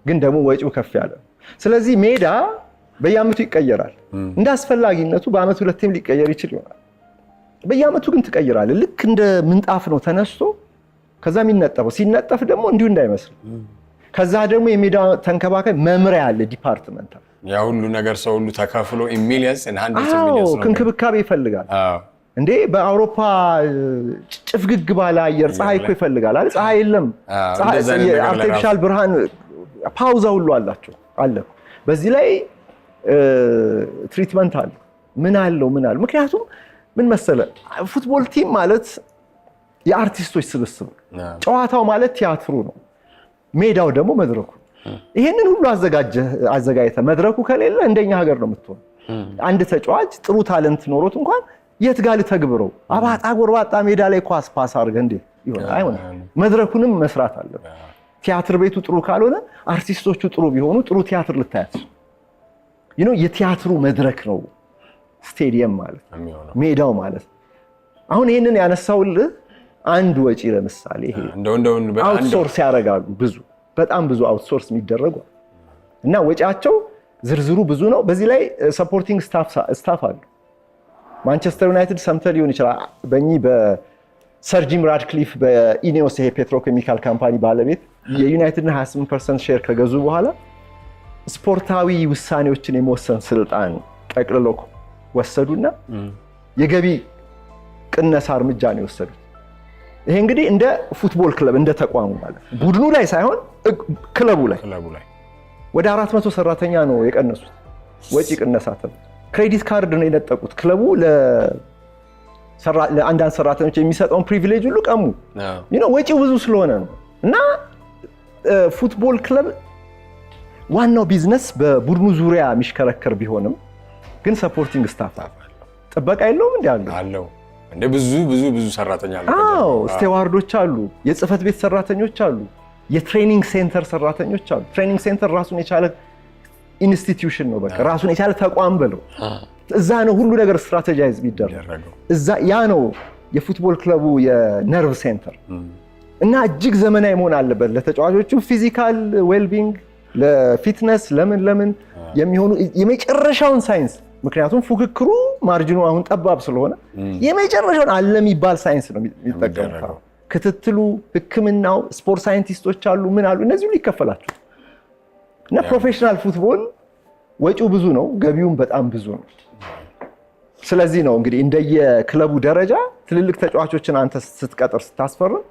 ግን ደግሞ ወጪው ከፍ ያለ። ስለዚህ ሜዳ በየአመቱ ይቀየራል። እንደ አስፈላጊነቱ በአመቱ ሁለቴም ሊቀየር ይችል ይሆናል። በየአመቱ ግን ትቀይራለህ። ልክ እንደ ምንጣፍ ነው ተነስቶ ከዛ የሚነጠፈው። ሲነጠፍ ደግሞ እንዲሁ እንዳይመስል ከዛ ደግሞ የሜዳ ተንከባካይ መምሪያ አለ፣ ዲፓርትመንት። ያ ሁሉ ነገር ሰው ሁሉ ተከፍሎ ሚሊየንስ እና ሃንድሬድስ ሚሊየንስ ነው። እንክብካቤ ይፈልጋል። እንዴ በአውሮፓ ጭፍግግ ባለ አየር ፀሐይ እኮ ይፈልጋል አይደል? ፀሐይ የለም። አርቲፊሻል ብርሃን ፓውዛ ሁሉ አላቸው አለ። በዚህ ላይ ትሪትመንት አለ። ምን አለው? ምክንያቱም ምን መሰለ ፉትቦል ቲም ማለት የአርቲስቶች ስብስብ ነው። ጨዋታው ማለት ቲያትሩ ነው። ሜዳው ደግሞ መድረኩ። ይሄንን ሁሉ አዘጋጅተህ መድረኩ ከሌለ እንደኛ ሀገር ነው የምትሆነው። አንድ ተጫዋች ጥሩ ታለንት ኖሮት እንኳን የት ጋር ልተግብረው? አባጣ ጎርባጣ ሜዳ ላይ ኳስ ፓስ አድርገህ እንዴ ይሆናል? አይሆንም። መድረኩንም መስራት አለበት። ቲያትር ቤቱ ጥሩ ካልሆነ አርቲስቶቹ ጥሩ ቢሆኑ ጥሩ ቲያትር ልታያት የቲያትሩ መድረክ ነው ስቴዲየም ማለት ሜዳው ማለት። አሁን ይሄንን ያነሳውልህ አንድ ወጪ ለምሳሌ ይሄ አውትሶርስ ያደርጋሉ። በጣም ብዙ አውትሶርስ የሚደረጉ እና ወጪያቸው ዝርዝሩ ብዙ ነው። በዚህ ላይ ሰፖርቲንግ ስታፍ አሉ። ማንቸስተር ዩናይትድ ሰምተህ ሊሆን ይችላል በእኚህ በሰር ጂም ራድክሊፍ በኢኔኦስ ይሄ ፔትሮኬሚካል ካምፓኒ ባለቤት የዩናይትድን 28% ሼር ከገዙ በኋላ ስፖርታዊ ውሳኔዎችን የመወሰን ስልጣን ጠቅልለው ወሰዱና የገቢ ቅነሳ እርምጃ ነው የወሰዱት። ይሄ እንግዲህ እንደ ፉትቦል ክለብ እንደ ተቋሙ ማለት ቡድኑ ላይ ሳይሆን ክለቡ ላይ ወደ 400 ሰራተኛ ነው የቀነሱት። ወጪ ቅነሳ ተብሎ ክሬዲት ካርድ ነው የነጠቁት። ክለቡ ለአንዳንድ ሰራተኞች የሚሰጠውን ፕሪቪሌጅ ሁሉ ቀሙ። ወጪው ብዙ ስለሆነ ነው። እና ፉትቦል ክለብ ዋናው ቢዝነስ በቡድኑ ዙሪያ የሚሽከረከር ቢሆንም ግን ሰፖርቲንግ ስታፍ ጥበቃ የለውም አለው እንደ ብዙ ሰራተኛ አሉ። ስቴዋርዶች አሉ፣ የጽህፈት ቤት ሰራተኞች አሉ፣ የትሬኒንግ ሴንተር ሰራተኞች አሉ። ትሬኒንግ ሴንተር ራሱን የቻለ ኢንስቲትዩሽን ነው። በቃ ራሱን የቻለ ተቋም በለው። እዛ ነው ሁሉ ነገር ስትራቴጃይዝ የሚደረገው። ያ ነው የፉትቦል ክለቡ የነርቭ ሴንተር። እና እጅግ ዘመናዊ መሆን አለበት ለተጫዋቾቹ ፊዚካል ዌልቢንግ፣ ለፊትነስ ለምን የሚሆኑ የመጨረሻውን ሳይንስ። ምክንያቱም ፉክክሩ ማርጂኑ አሁን ጠባብ ስለሆነ የመጨረሻውን አለ የሚባል ሳይንስ ነው የሚጠቀሙት። ክትትሉ፣ ሕክምናው፣ ስፖርት ሳይንቲስቶች አሉ፣ ምን አሉ፣ እነዚህ ሁሉ ይከፈላቸው። እና ፕሮፌሽናል ፉትቦል ወጪው ብዙ ነው፣ ገቢውም በጣም ብዙ ነው። ስለዚህ ነው እንግዲህ እንደየክለቡ ደረጃ ትልልቅ ተጫዋቾችን አንተ ስትቀጥር ስታስፈርም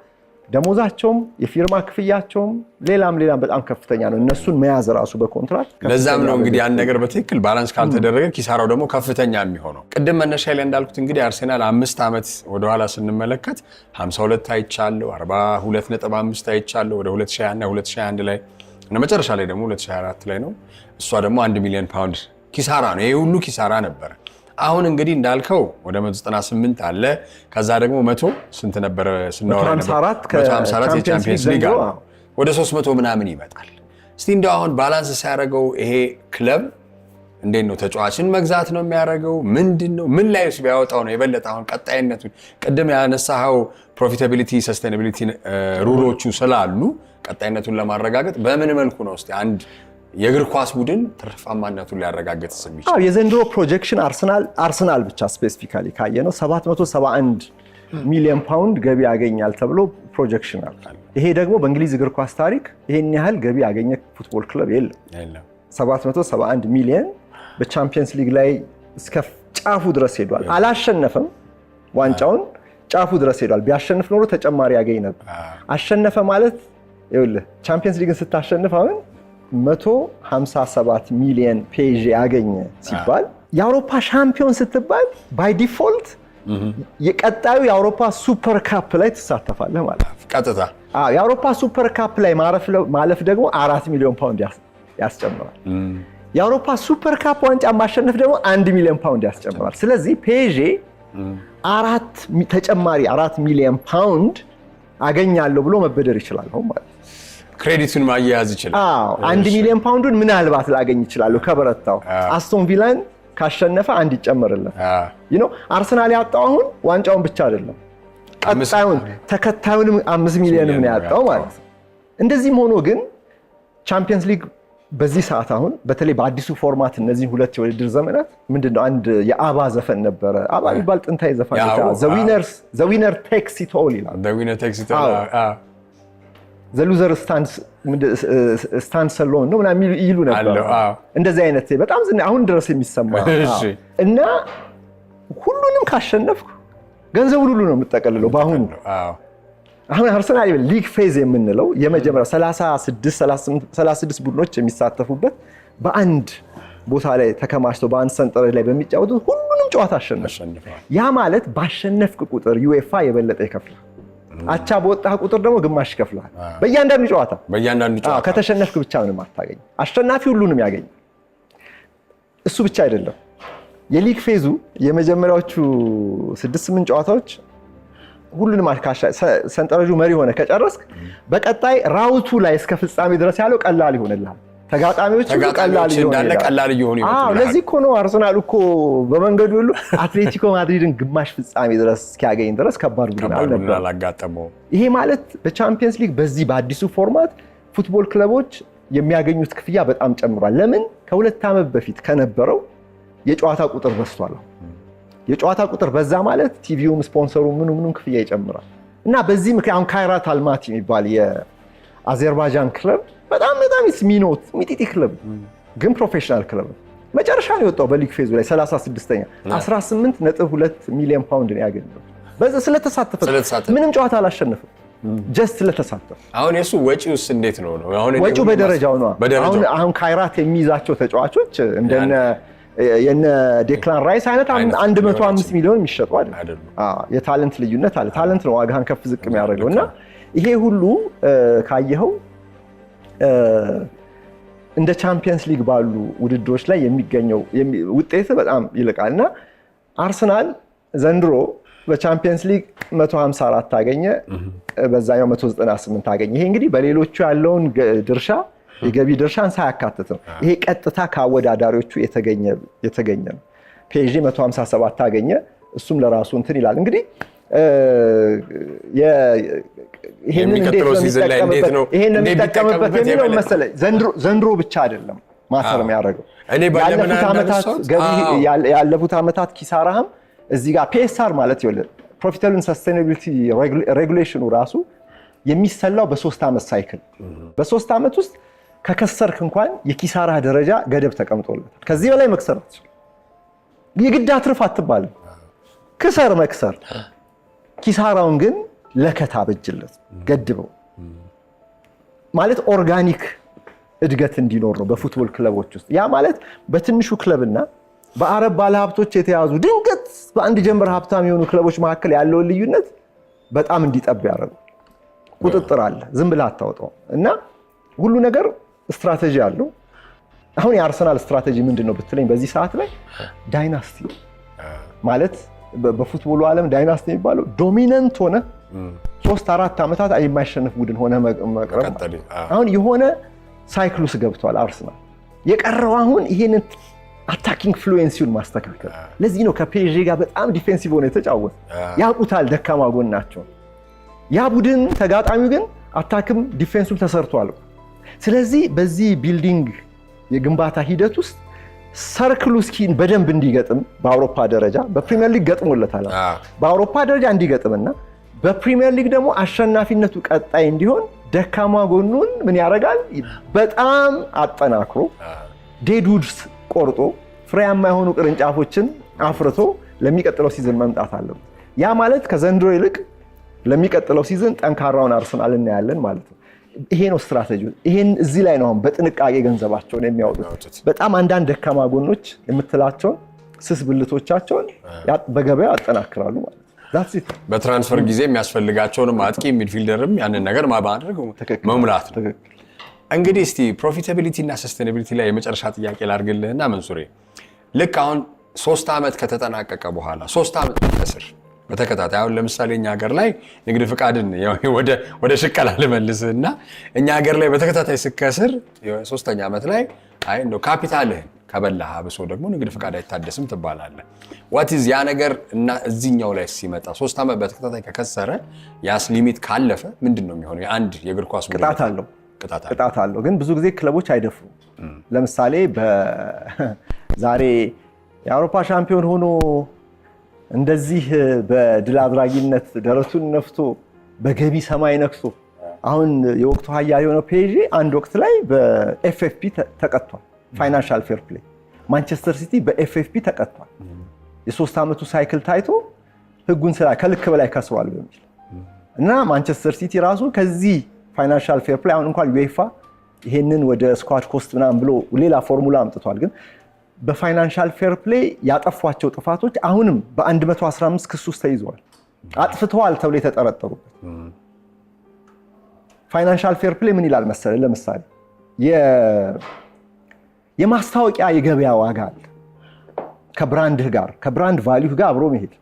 ደሞዛቸውም የፊርማ ክፍያቸውም ሌላም በጣም ከፍተኛ ነው። እነሱን መያዝ ራሱ በኮንትራክት ለዛም ነው እንግዲህ ያን ነገር በትክክል ባላንስ ካልተደረገ ኪሳራው ደግሞ ከፍተኛ የሚሆነው። ቅድም መነሻ ላይ እንዳልኩት እንግዲህ አርሴናል 5 ዓመት ወደኋላ ስንመለከት 52 አይቻለሁ፣ 42.5 አይቻለሁ ወደ 2020 እና 2021 ላይ እና መጨረሻ ላይ ደግሞ 2024 ላይ ነው። እሷ ደግሞ 1 ሚሊዮን ፓውንድ ኪሳራ ነው። ይሄ ሁሉ ኪሳራ ነበረ። አሁን እንግዲህ እንዳልከው ወደ 198 አለ። ከዛ ደግሞ 100 ስንት ነበረ ስናወራ ነበር? 154 የቻምፒየንስ ሊግ አለ። ወደ 300 ምናምን ይመጣል። እስቲ እንደው አሁን ባላንስ ሲያደርገው ይሄ ክለብ እንዴት ነው? ተጫዋችን መግዛት ነው የሚያደርገው? ምንድነው? ምን ላይስ ቢያወጣው ነው የበለጠ አሁን ቀጣይነቱን ቅድም ያነሳኸው ፕሮፊታቢሊቲ ሰስቴናቢሊቲ ሩሎቹ ስላሉ ቀጣይነቱን ለማረጋገጥ በምን መልኩ ነው እስቲ አንድ የእግር ኳስ ቡድን ትርፋማነቱን ሊያረጋግጥ የሚችል? የዘንድሮ ፕሮጀክሽን አርሰናል ብቻ ስፔሲፊካሊ ካየ ነው 771 ሚሊዮን ፓውንድ ገቢ ያገኛል ተብሎ ፕሮጀክሽን አለ። ይሄ ደግሞ በእንግሊዝ እግር ኳስ ታሪክ ይሄን ያህል ገቢ ያገኘ ፉትቦል ክለብ የለም። 771 ሚሊዮን በቻምፒየንስ ሊግ ላይ እስከ ጫፉ ድረስ ሄዷል። አላሸነፈም፣ ዋንጫውን ጫፉ ድረስ ሄዷል። ቢያሸንፍ ኖሮ ተጨማሪ ያገኝ ነበር። አሸነፈ ማለት ይኸውልህ ቻምፒየንስ ሊግን ስታሸንፍ አሁን 157 ሚሊዮን ፔዥ ያገኘ ሲባል የአውሮፓ ሻምፒዮን ስትባል ባይ ዲፎልት የቀጣዩ የአውሮፓ ሱፐር ካፕ ላይ ትሳተፋለህ ማለት ነው። ቀጥታ የአውሮፓ ሱፐር ካፕ ላይ ማለፍ ደግሞ 4 ሚሊዮን ፓውንድ ያስጨምራል። የአውሮፓ ሱፐር ካፕ ዋንጫ ማሸነፍ ደግሞ 1 ሚሊዮን ፓውንድ ያስጨምራል። ስለዚህ ፔዥ ተጨማሪ 4 ሚሊዮን ፓውንድ አገኛለሁ ብሎ መበደር ይችላል ማለት ነው። ክሬዲቱን ማያያዝ ይችላል። 1 ሚሊዮን ፓውንዱን ምናልባት ላገኝ ይችላል ከበረታው። አስቶን ቪላን ካሸነፈ 1 ይጨመርለት። አርሰናል ያጣው አሁን ዋንጫውን ብቻ አይደለም ቀጣዩን ተከታዩንም 5 ሚሊዮን ነው ያጣው ማለት ነው። እንደዚህም ሆኖ ግን ቻምፒየንስ ሊግ በዚህ ሰዓት አሁን በተለይ በአዲሱ ፎርማት እነዚህ ሁለት የውድድር ዘመናት ምንድነው አንድ የአባ ዘፈን ነበረ። አባ የሚባል ጥንታዊ ዘፈን ዘ ዊነር ቴክስ ኢት ኦል ይላል። ዘ ሉዘር ስታንድስ አሎን ነው ምናምን ይሉ ነበር። እንደዚህ አይነት በጣም አሁን ድረስ የሚሰማ እና ሁሉንም ካሸነፍኩ ገንዘቡን ሁሉ ነው የምጠቀልለው። በአሁኑ አሁን አርሰናል ሊግ ፌዝ የምንለው የመጀመሪያው 36 ቡድኖች የሚሳተፉበት በአንድ ቦታ ላይ ተከማችተው በአንድ ሰንጠረዥ ላይ በሚጫወቱት ሁሉንም ጨዋታ አሸነፈ። ያ ማለት ባሸነፍክ ቁጥር ዩኤፋ የበለጠ ይከፍላል። አቻ በወጣህ ቁጥር ደግሞ ግማሽ ይከፍላል። በእያንዳንዱ ጨዋታ ከተሸነፍክ ብቻ ምንም አታገኝ። አሸናፊ ሁሉንም ያገኛል። እሱ ብቻ አይደለም። የሊግ ፌዙ የመጀመሪያዎቹ 6-8 ጨዋታዎች ሁሉንም ሰንጠረዡ መሪ ሆነ ከጨረስክ በቀጣይ ራውቱ ላይ እስከ ፍጻሜ ድረስ ያለው ቀላል ይሆንልሃል። ተጋጣሚዎች ቀላል ይሆናሉ። ለዚህ እኮ ነው አርሰናል እኮ በመንገዱ ሁሉ አትሌቲኮ ማድሪድን ግማሽ ፍጻሜ ድረስ እስኪያገኝ ድረስ ከባድ ቡድን አልነበረም። ይሄ ማለት በቻምፒየንስ ሊግ በዚህ በአዲሱ ፎርማት ፉትቦል ክለቦች የሚያገኙት ክፍያ በጣም ጨምሯል። ለምን? ከ2 ዓመት በፊት ከነበረው የጨዋታ ቁጥር በዝቷል። የጨዋታ ቁጥር በዛ ማለት ቲቪውም ስፖንሰሩ ምኑም ክፍያ ይጨምራል እና በዚህ ምክንያት አሁን ካይራት አልማቲ የሚባል የአዘርባይጃን ክለብ በጣም ሚኖት ሚጢጢ ክለብ ግን ፕሮፌሽናል ክለብ መጨረሻ ነው የወጣው በሊግ ፌዙ ላይ 36ኛ 18.2 ሚሊዮን ፓውንድ ነው ያገኘው በዛ ስለተሳተፈ ምንም ጨዋታ አላሸነፈም ጀስት ስለተሳተፈ አሁን የሱ ወጪውስ እንዴት ነው ወጪው በደረጃው ነው አሁን ካይራት የሚይዛቸው ተጫዋቾች እንደነ የነ ዴክላን ራይስ አይነት 105 ሚሊዮን የሚሸጡ አይደል የታለንት ልዩነት አለ ታለንት ነው ዋጋን ከፍ ዝቅ የሚያደርገውና ይሄ ሁሉ ካየኸው እንደ ቻምፒየንስ ሊግ ባሉ ውድድሮች ላይ የሚገኘው ውጤት በጣም ይልቃልና አርሰናል ዘንድሮ በቻምፒየንስ ሊግ 154 አገኘ በዛኛው 198 አገኘ ይሄ እንግዲህ በሌሎቹ ያለውን ድርሻ የገቢ ድርሻን ሳያካትት ነው ይሄ ቀጥታ ከአወዳዳሪዎቹ የተገኘ ነው ፒኤስጂ 157 አገኘ እሱም ለራሱ እንትን ይላል እንግዲህ ይሄንን የሚጠቀምበት የሚለው መሰለኝ ዘንድሮ ብቻ አይደለም ማተር የሚያደርገው ያለፉት ዓመታት ኪሳራህም እዚህ ጋር ፒኤስአር ማለት ይወለ ፕሮፊታብል ኤንድ ሰስቴናቢሊቲ ሬጉሌሽኑ ራሱ የሚሰላው በ3 ዓመት ሳይክል በ3 ዓመት ውስጥ ከከሰርክ እንኳን የኪሳራ ደረጃ ገደብ ተቀምጦለታል ከዚህ በላይ መክሰር አትችልም የግድ አትርፍ አትባልም ክሰር መክሰር ኪሳራውን ግን ለከታ በጅለት ገድበው ማለት ኦርጋኒክ እድገት እንዲኖር ነው በፉትቦል ክለቦች ውስጥ ያ ማለት በትንሹ ክለብና በአረብ ባለሀብቶች የተያዙ ድንገት በአንድ ጀንበር ሀብታም የሆኑ ክለቦች መካከል ያለው ልዩነት በጣም እንዲጠብ ያደርጉ ቁጥጥር አለ ዝም ብለህ አታውጣው እና ሁሉ ነገር ስትራቴጂ አለው አሁን የአርሰናል ስትራቴጂ ምንድነው ብትለኝ በዚህ ሰዓት ላይ ዳይናስቲ ማለት በፉትቦሉ ዓለም ዳይናስቲ የሚባለው ዶሚናንት ሆነ 3-4 ዓመታት የማይሸነፍ ቡድን ሆነ መቅረብ አሁን የሆነ ሳይክል ውስጥ ገብቷል አርሰናል የቀረው አሁን ይሄንን አታኪንግ ፍሉዌንሲውን ማስተካከል ለዚህ ነው ከፒኤስጂ ጋር በጣም ዲፌንሲቭ ሆነ የተጫወተ ያውቁታል ደካማ ጎናቸው ያ ቡድን ተጋጣሚው ግን አታክም ዲፌንሱም ተሰርቷል ስለዚህ በዚህ ቢልዲንግ የግንባታ ሂደት ውስጥ ሰርክሉ ስኪን በደንብ እንዲገጥም በአውሮፓ ደረጃ በፕሪሚየር ሊግ ገጥሞለታል በአውሮፓ ደረጃ እንዲገጥምና በፕሪሚየር ሊግ ደግሞ አሸናፊነቱ ቀጣይ እንዲሆን ደካማ ጎኑን ምን ያደርጋል በጣም አጠናክሮ ዴድውድስ ቆርጦ ፍሬያማ የሆኑ ቅርንጫፎችን አፍርቶ ለሚቀጥለው ሲዝን መምጣት አለበት ያ ማለት ከዘንድሮ ይልቅ ለሚቀጥለው ሲዝን ጠንካራውን አርሰናል እናያለን ማለት ነው ይሄ ነው ስትራቴጂው ይሄን እዚህ ላይ ነው በጥንቃቄ ገንዘባቸውን የሚያወጡት በጣም አንዳንድ ደካማ ጎኖች የምትላቸውን ስስ ብልቶቻቸውን በገበያው ያጠናክራሉ ማለት that's it በትራንስፈር ጊዜ የሚያስፈልጋቸውን አጥቂ ሚድፊልደርም ያንን ነገር ማድረግ መሙላት ነው እንግዲህ እስቲ ፕሮፊታቢሊቲ እና ሰስቴናቢሊቲ ላይ የመጨረሻ ጥያቄ ላድርግልህና መንሱሬ ልክ አሁን 3 ዓመት ከተጠናቀቀ በኋላ 3 ዓመት ከስር በተከታታይ አሁን ለምሳሌ እኛ ሀገር ላይ ንግድ ፍቃድን ወደ ሽቀላ ልመልስና እኛ ሀገር ላይ በተከታታይ ስከስር 3ኛ ዓመት ላይ አይ እንደው ካፒታልህን ከበላህ አብሶ ደግሞ ንግድ ፍቃድ አይታደስም ትባላለህ what is ያ ነገር እና እዚህኛው ላይ ሲመጣ 3 ዓመት በተከታታይ ከከሰረ ያስ ሊሚት ካለፈ ምንድነው የሚሆነው የአንድ የእግር ኳስ ቡድን ቅጣት አለው ግን ብዙ ጊዜ ክለቦች አይደፍሩም ለምሳሌ ዛሬ የአውሮፓ ሻምፒዮን ሆኖ እንደዚህ በድል አድራጊነት ደረቱን ነፍቶ በገቢ ሰማይ ነክሶ አሁን የወቅቱ ሀያል የሆነው ፒኤስጂ አንድ ወቅት ላይ በኤፍኤፍፒ ተቀጥቷል ፋይናንሻል ፌር ፕሌይ ማንቸስተር ሲቲ በኤፍኤፍፒ ተቀጥቷል የ3 ዓመቱ ሳይክል ታይቶ ህጉን ስራ ከልክ በላይ ከስሯል በሚል እና ማንቸስተር ሲቲ ራሱ ከዚህ ፋይናንሻል ፌር ፕሌይ አሁን እንኳን ዩኤፋ ይሄንን ወደ ስኳድ ኮስት ምናምን ብሎ ሌላ ፎርሙላ አምጥቷል ግን በፋይናንሻል ፌር ፕሌይ ያጠፏቸው ጥፋቶች አሁንም በ115 ክስ ውስጥ ተይዘዋል አጥፍተዋል ተብሎ የተጠረጠሩበት ፋይናንሻል ፌር ፕሌይ ምን ይላል መሰለ ለምሳሌ የማስታወቂያ የገበያ ዋጋ አለ ከብራንድህ ጋር ከብራንድ ቫልዩ ጋር አብሮ መሄድ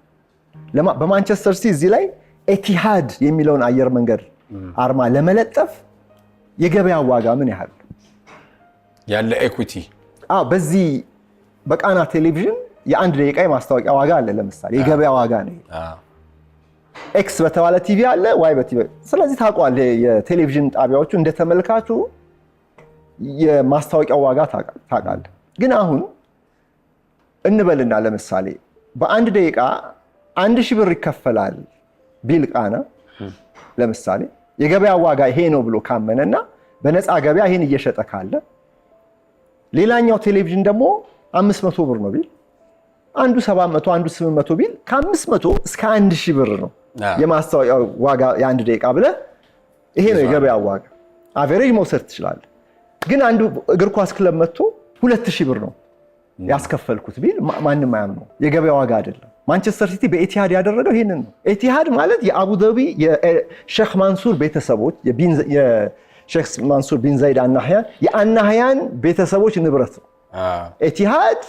በማንቸስተር ሲቲ እዚህ ላይ ኤቲሃድ የሚለውን አየር መንገድ አርማ ለመለጠፍ የገበያ ዋጋ ምን ያህል ያለ ኢኩዊቲ በዚህ በቃና ቴሌቪዥን የአንድ ደቂቃ የማስታወቂያ ዋጋ አለ ለምሳሌ የገበያ ዋጋ ነው ኤክስ በተባለ ቲቪ አለ ዋይ በቲቪ ስለዚህ ታውቀዋለህ የቴሌቪዥን ጣቢያዎቹ እንደተመልካቹ የማስታወቂያ ዋጋ ታውቃለህ ግን አሁን እንበልና ለምሳሌ በአንድ ደቂቃ 1000 ብር ይከፈላል ቢል ቃና ለምሳሌ የገበያ ዋጋ ይሄ ነው ብሎ ካመነና በነፃ ገበያ ይሄን እየሸጠ ካለ ሌላኛው ቴሌቪዥን ደግሞ 500 ብር ነው ቢል አንዱ 700 አንዱ 800 ቢል ከ500 እስከ 1000 ብር ነው የማስታወቂያ ዋጋ የአንድ ደቂቃ ብለህ ይሄ ነው የገበያ ዋጋ አቨሬጅ መውሰድ ትችላለህ። ግን አንዱ እግር ኳስ ክለብ መጥቶ 2000 ብር ነው ያስከፈልኩት ቢል ማንንም አያምነው። የገበያ ዋጋ አይደለም። ማንቸስተር ሲቲ በኤቲሃድ ያደረገው ይሄንን ነው። ኤቲሃድ ማለት የአቡ ዳቢ የሼክ ማንሱር ቤተሰቦች የሼክ ማንሱር ቢን ዘይድ አናህያን የአናህያን ቤተሰቦች ንብረት ነው። ኤቲሃድ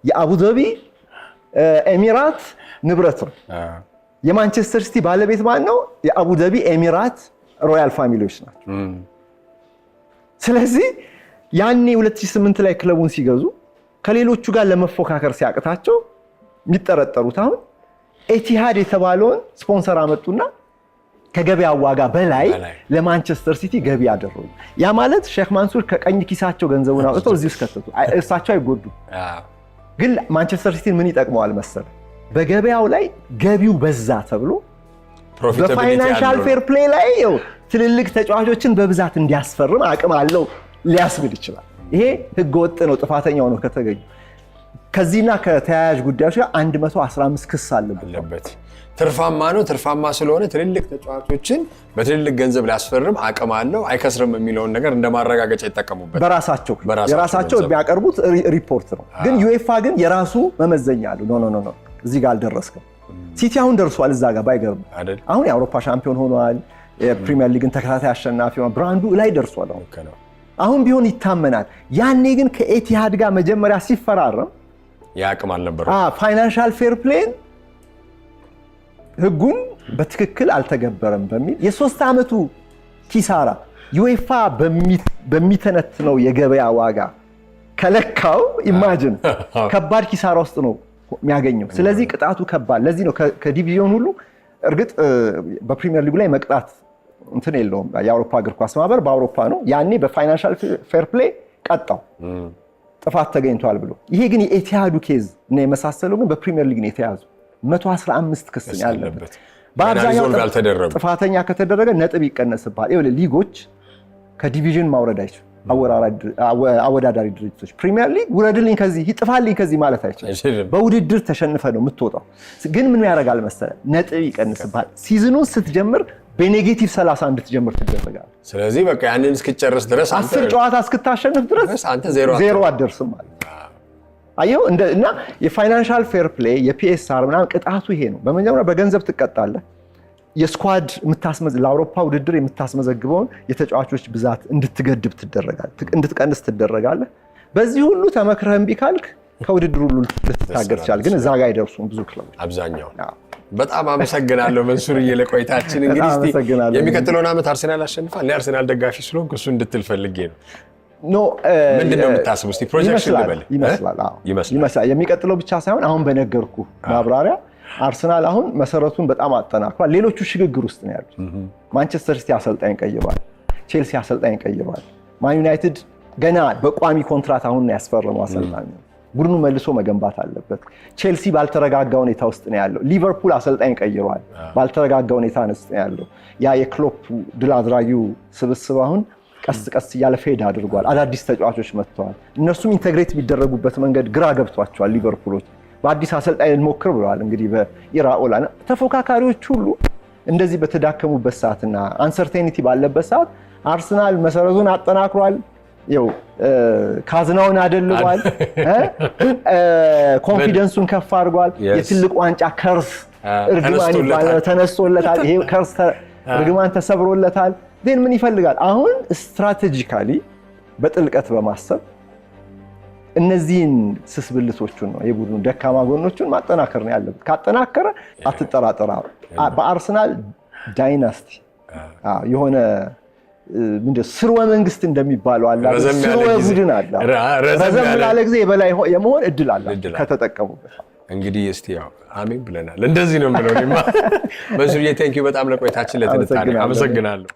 የአቡ ዳቢ ኤሚራት ንብረት ነው። የማንቸስተር ሲቲ ባለቤት ማን ነው? የአቡ ዳቢ ኤሚራት ሮያል ፋሚሊዎች ናቸው። ስለዚህ ያኔ 2008 ላይ ክለቡን ሲገዙ ከሌሎቹ ጋር ለመፎካከር ሲያቅታቸው የሚጠረጠሩት አሁን ኤቲሃድ የተባለውን ስፖንሰር አመጡና ከገበያ ዋጋ በላይ ለማንቸስተር ሲቲ ገቢ አደረጉ። ያ ማለት ሼክ ማንሱር ከቀኝ ኪሳቸው ገንዘቡን አውጥተው እዚህ ውስጥ ከተቱ። እርሳቸው አይጎዱ። ግን ማንቸስተር ሲቲ ምን ይጠቅመዋል መሰለ? በገበያው ላይ ገቢው በዛ ተብሎ በፋይናንሻል ፌር ፕሌይ ላይ ትልልቅ ተጫዋቾችን በብዛት እንዲያስፈርም አቅም አለው ሊያስብል ይችላል። ይሄ ህገወጥ ነው፣ ጥፋተኛው ነው ከተገኙ። ከዚህና ከተያያዥ ጉዳዮች ጋር 115 ክስ አለበት። ትርፋማ ነው። ትርፋማ ስለሆነ ትልልቅ ተጫዋቾችን በትልልቅ ገንዘብ ሊያስፈርም አቅም አለው፣ አይከስርም የሚለውን ነገር እንደማረጋገጫ ይጠቀሙበት። የራሳቸው የሚያቀርቡት ሪፖርት ነው። ግን ዩኤፋ ግን የራሱ መመዘኛ አለው። ኖ እዚህ ጋር አልደረስክም። ሲቲ አሁን ደርሷል እዛ ጋር ባይገርም። አሁን የአውሮፓ ሻምፒዮን ሆኗል። የፕሪሚየር ሊግን ተከታታይ አሸናፊ ሆኗል። ብራንዱ ላይ ደርሷል። አሁን ቢሆን ይታመናል። ያኔ ግን ከኤቲሃድ ጋር መጀመሪያ ሲፈራረም ያቅም አልነበረው። ፋይናንሻል ፌር ፕሌን ህጉን በትክክል አልተገበረም በሚል የ3 ዓመቱ ኪሳራ ዩኤፋ በሚተነትነው የገበያ ዋጋ ከለካው ኢማጂን ከባድ ኪሳራ ውስጥ ነው የሚያገኘው። ስለዚህ ቅጣቱ ከባድ። ለዚህ ነው ከዲቪዥን ሁሉ እርግጥ በፕሪሚየር ሊጉ ላይ መቅጣት እንትን የለውም። የአውሮፓ እግር ኳስ ማህበር በአውሮፓ ነው ያኔ በፋይናንሻል ፌር ፕሌይ ቀጣው ጥፋት ተገኝቷል ብሎ። ይሄ ግን የኤቲሃዱ ኬዝ እና የመሳሰለው ግን በፕሪሚየር ሊግ ነው የተያዙ 115 ክስ ያለበት። በአብዛኛው ጥፋተኛ ከተደረገ ነጥብ ይቀነስባል። ይኸውልህ ሊጎች ከዲቪዥን ማውረድ አይችሉም። አወዳዳሪ ድርጅቶች ፕሪሚየር ሊግ ውረድልኝ ከዚህ ይጥፋልኝ ከዚህ ማለት አይችልም። በውድድር ተሸንፈ ነው የምትወጣው። ግን ምን ያደርጋል መሰለህ? ነጥብ ይቀንስባል። ሲዝኑን ስትጀምር በኔጌቲቭ 30 እንድትጀምር ትደረጋለህ። ስለዚህ በቃ ያንን እስክጨርስ ድረስ 10 ጨዋታ እስክታሸንፍ ድረስ አንተ ዜሮ አትደርስም ማለት አየው። እና የፋይናንሻል ፌር ፕሌይ የፒኤስአር ምናምን ቅጣቱ ይሄ ነው። በመጀመሪያ በገንዘብ ትቀጣለህ። የስኳድ ለአውሮፓ ውድድር የምታስመዘግበውን የተጫዋቾች ብዛት እንድትገድብ ትደረጋለህ፣ እንድትቀንስ ትደረጋለህ። በዚህ ሁሉ ተመክረህ እምቢ ካልክ ከውድድር ሁሉ ልትታገድ ትችላለህ። ግን እዛ ጋር አይደርሱም ብዙ ክለቦች አብዛኛው። በጣም አመሰግናለሁ መንሱርዬ ለቆይታችን። እንግዲህ እስቲ የሚቀጥለውን ዓመት አርሰናል ያሸንፋል። እኔ አርሰናል ደጋፊ ስለሆንኩ እሱ እንድትል ፈልጌ ነው። ምንድነው የምታስበው? እስቲ ፕሮጀክሽን ልበል። ይመስላል የሚቀጥለው ብቻ ሳይሆን አሁን በነገርኩ ማብራሪያ አርሰናል አሁን መሰረቱን በጣም አጠናክሯል። ሌሎቹ ሽግግር ውስጥ ነው ያሉት። ማንቸስተር ሲቲ አሰልጣኝ ቀይሯል፣ ቼልሲ አሰልጣኝ ቀይሯል። ማን ዩናይትድ ገና በቋሚ ኮንትራት አሁን ነው ያስፈረመው አሰልጣኝ። ቡድኑ መልሶ መገንባት አለበት። ቼልሲ ባልተረጋጋ ሁኔታ ውስጥ ነው ያለው። ሊቨርፑል አሰልጣኝ ቀይሯል፣ ባልተረጋጋ ሁኔታ ውስጥ ነው ያለው። ያ የክሎፕ ድል አድራጊው ስብስብ አሁን ቀስ ቀስ እያለ ፌድ አድርጓል። አዳዲስ ተጫዋቾች መጥተዋል። እነሱም ኢንተግሬት የሚደረጉበት መንገድ ግራ ገብቷቸዋል። ሊቨርፑሎች በአዲስ አሰልጣኝ እንሞክር ብለዋል። እንግዲህ በኢራኦላ ተፎካካሪዎች ሁሉ እንደዚህ በተዳከሙበት ሰዓትና አንሰርቴኒቲ ባለበት ሰዓት አርሰናል መሰረቱን አጠናክሯል። ይኸው ካዝናውን አደልቧል፣ ኮንፊደንሱን ከፍ አድርጓል። የትልቅ ዋንጫ ከርስ እርግማን ይባላል ተነስቶለታል። ይሄ ከርስ እርግማን ተሰብሮለታል። ግን ምን ይፈልጋል አሁን? ስትራቴጂካሊ በጥልቀት በማሰብ እነዚህን ስስብልቶቹን ነው የቡድኑ ደካማ ጎኖቹን ማጠናከር ነው ያለበት። ካጠናከረ አትጠራጠራ። በአርሰናል ዳይናስቲ የሆነ ስርወ መንግስት እንደሚባለው አለ፣ ስርወ ቡድን አለ። ረዘም ላለ ጊዜ የበላይ የመሆን እድል አለ ከተጠቀሙበት። እንግዲህ እስቲ ያው አሜን ብለናል። እንደዚህ ነው የምለው። መንሱርዬ ቴንኪው በጣም ለቆይታችን ለትንታኔ አመሰግናለሁ።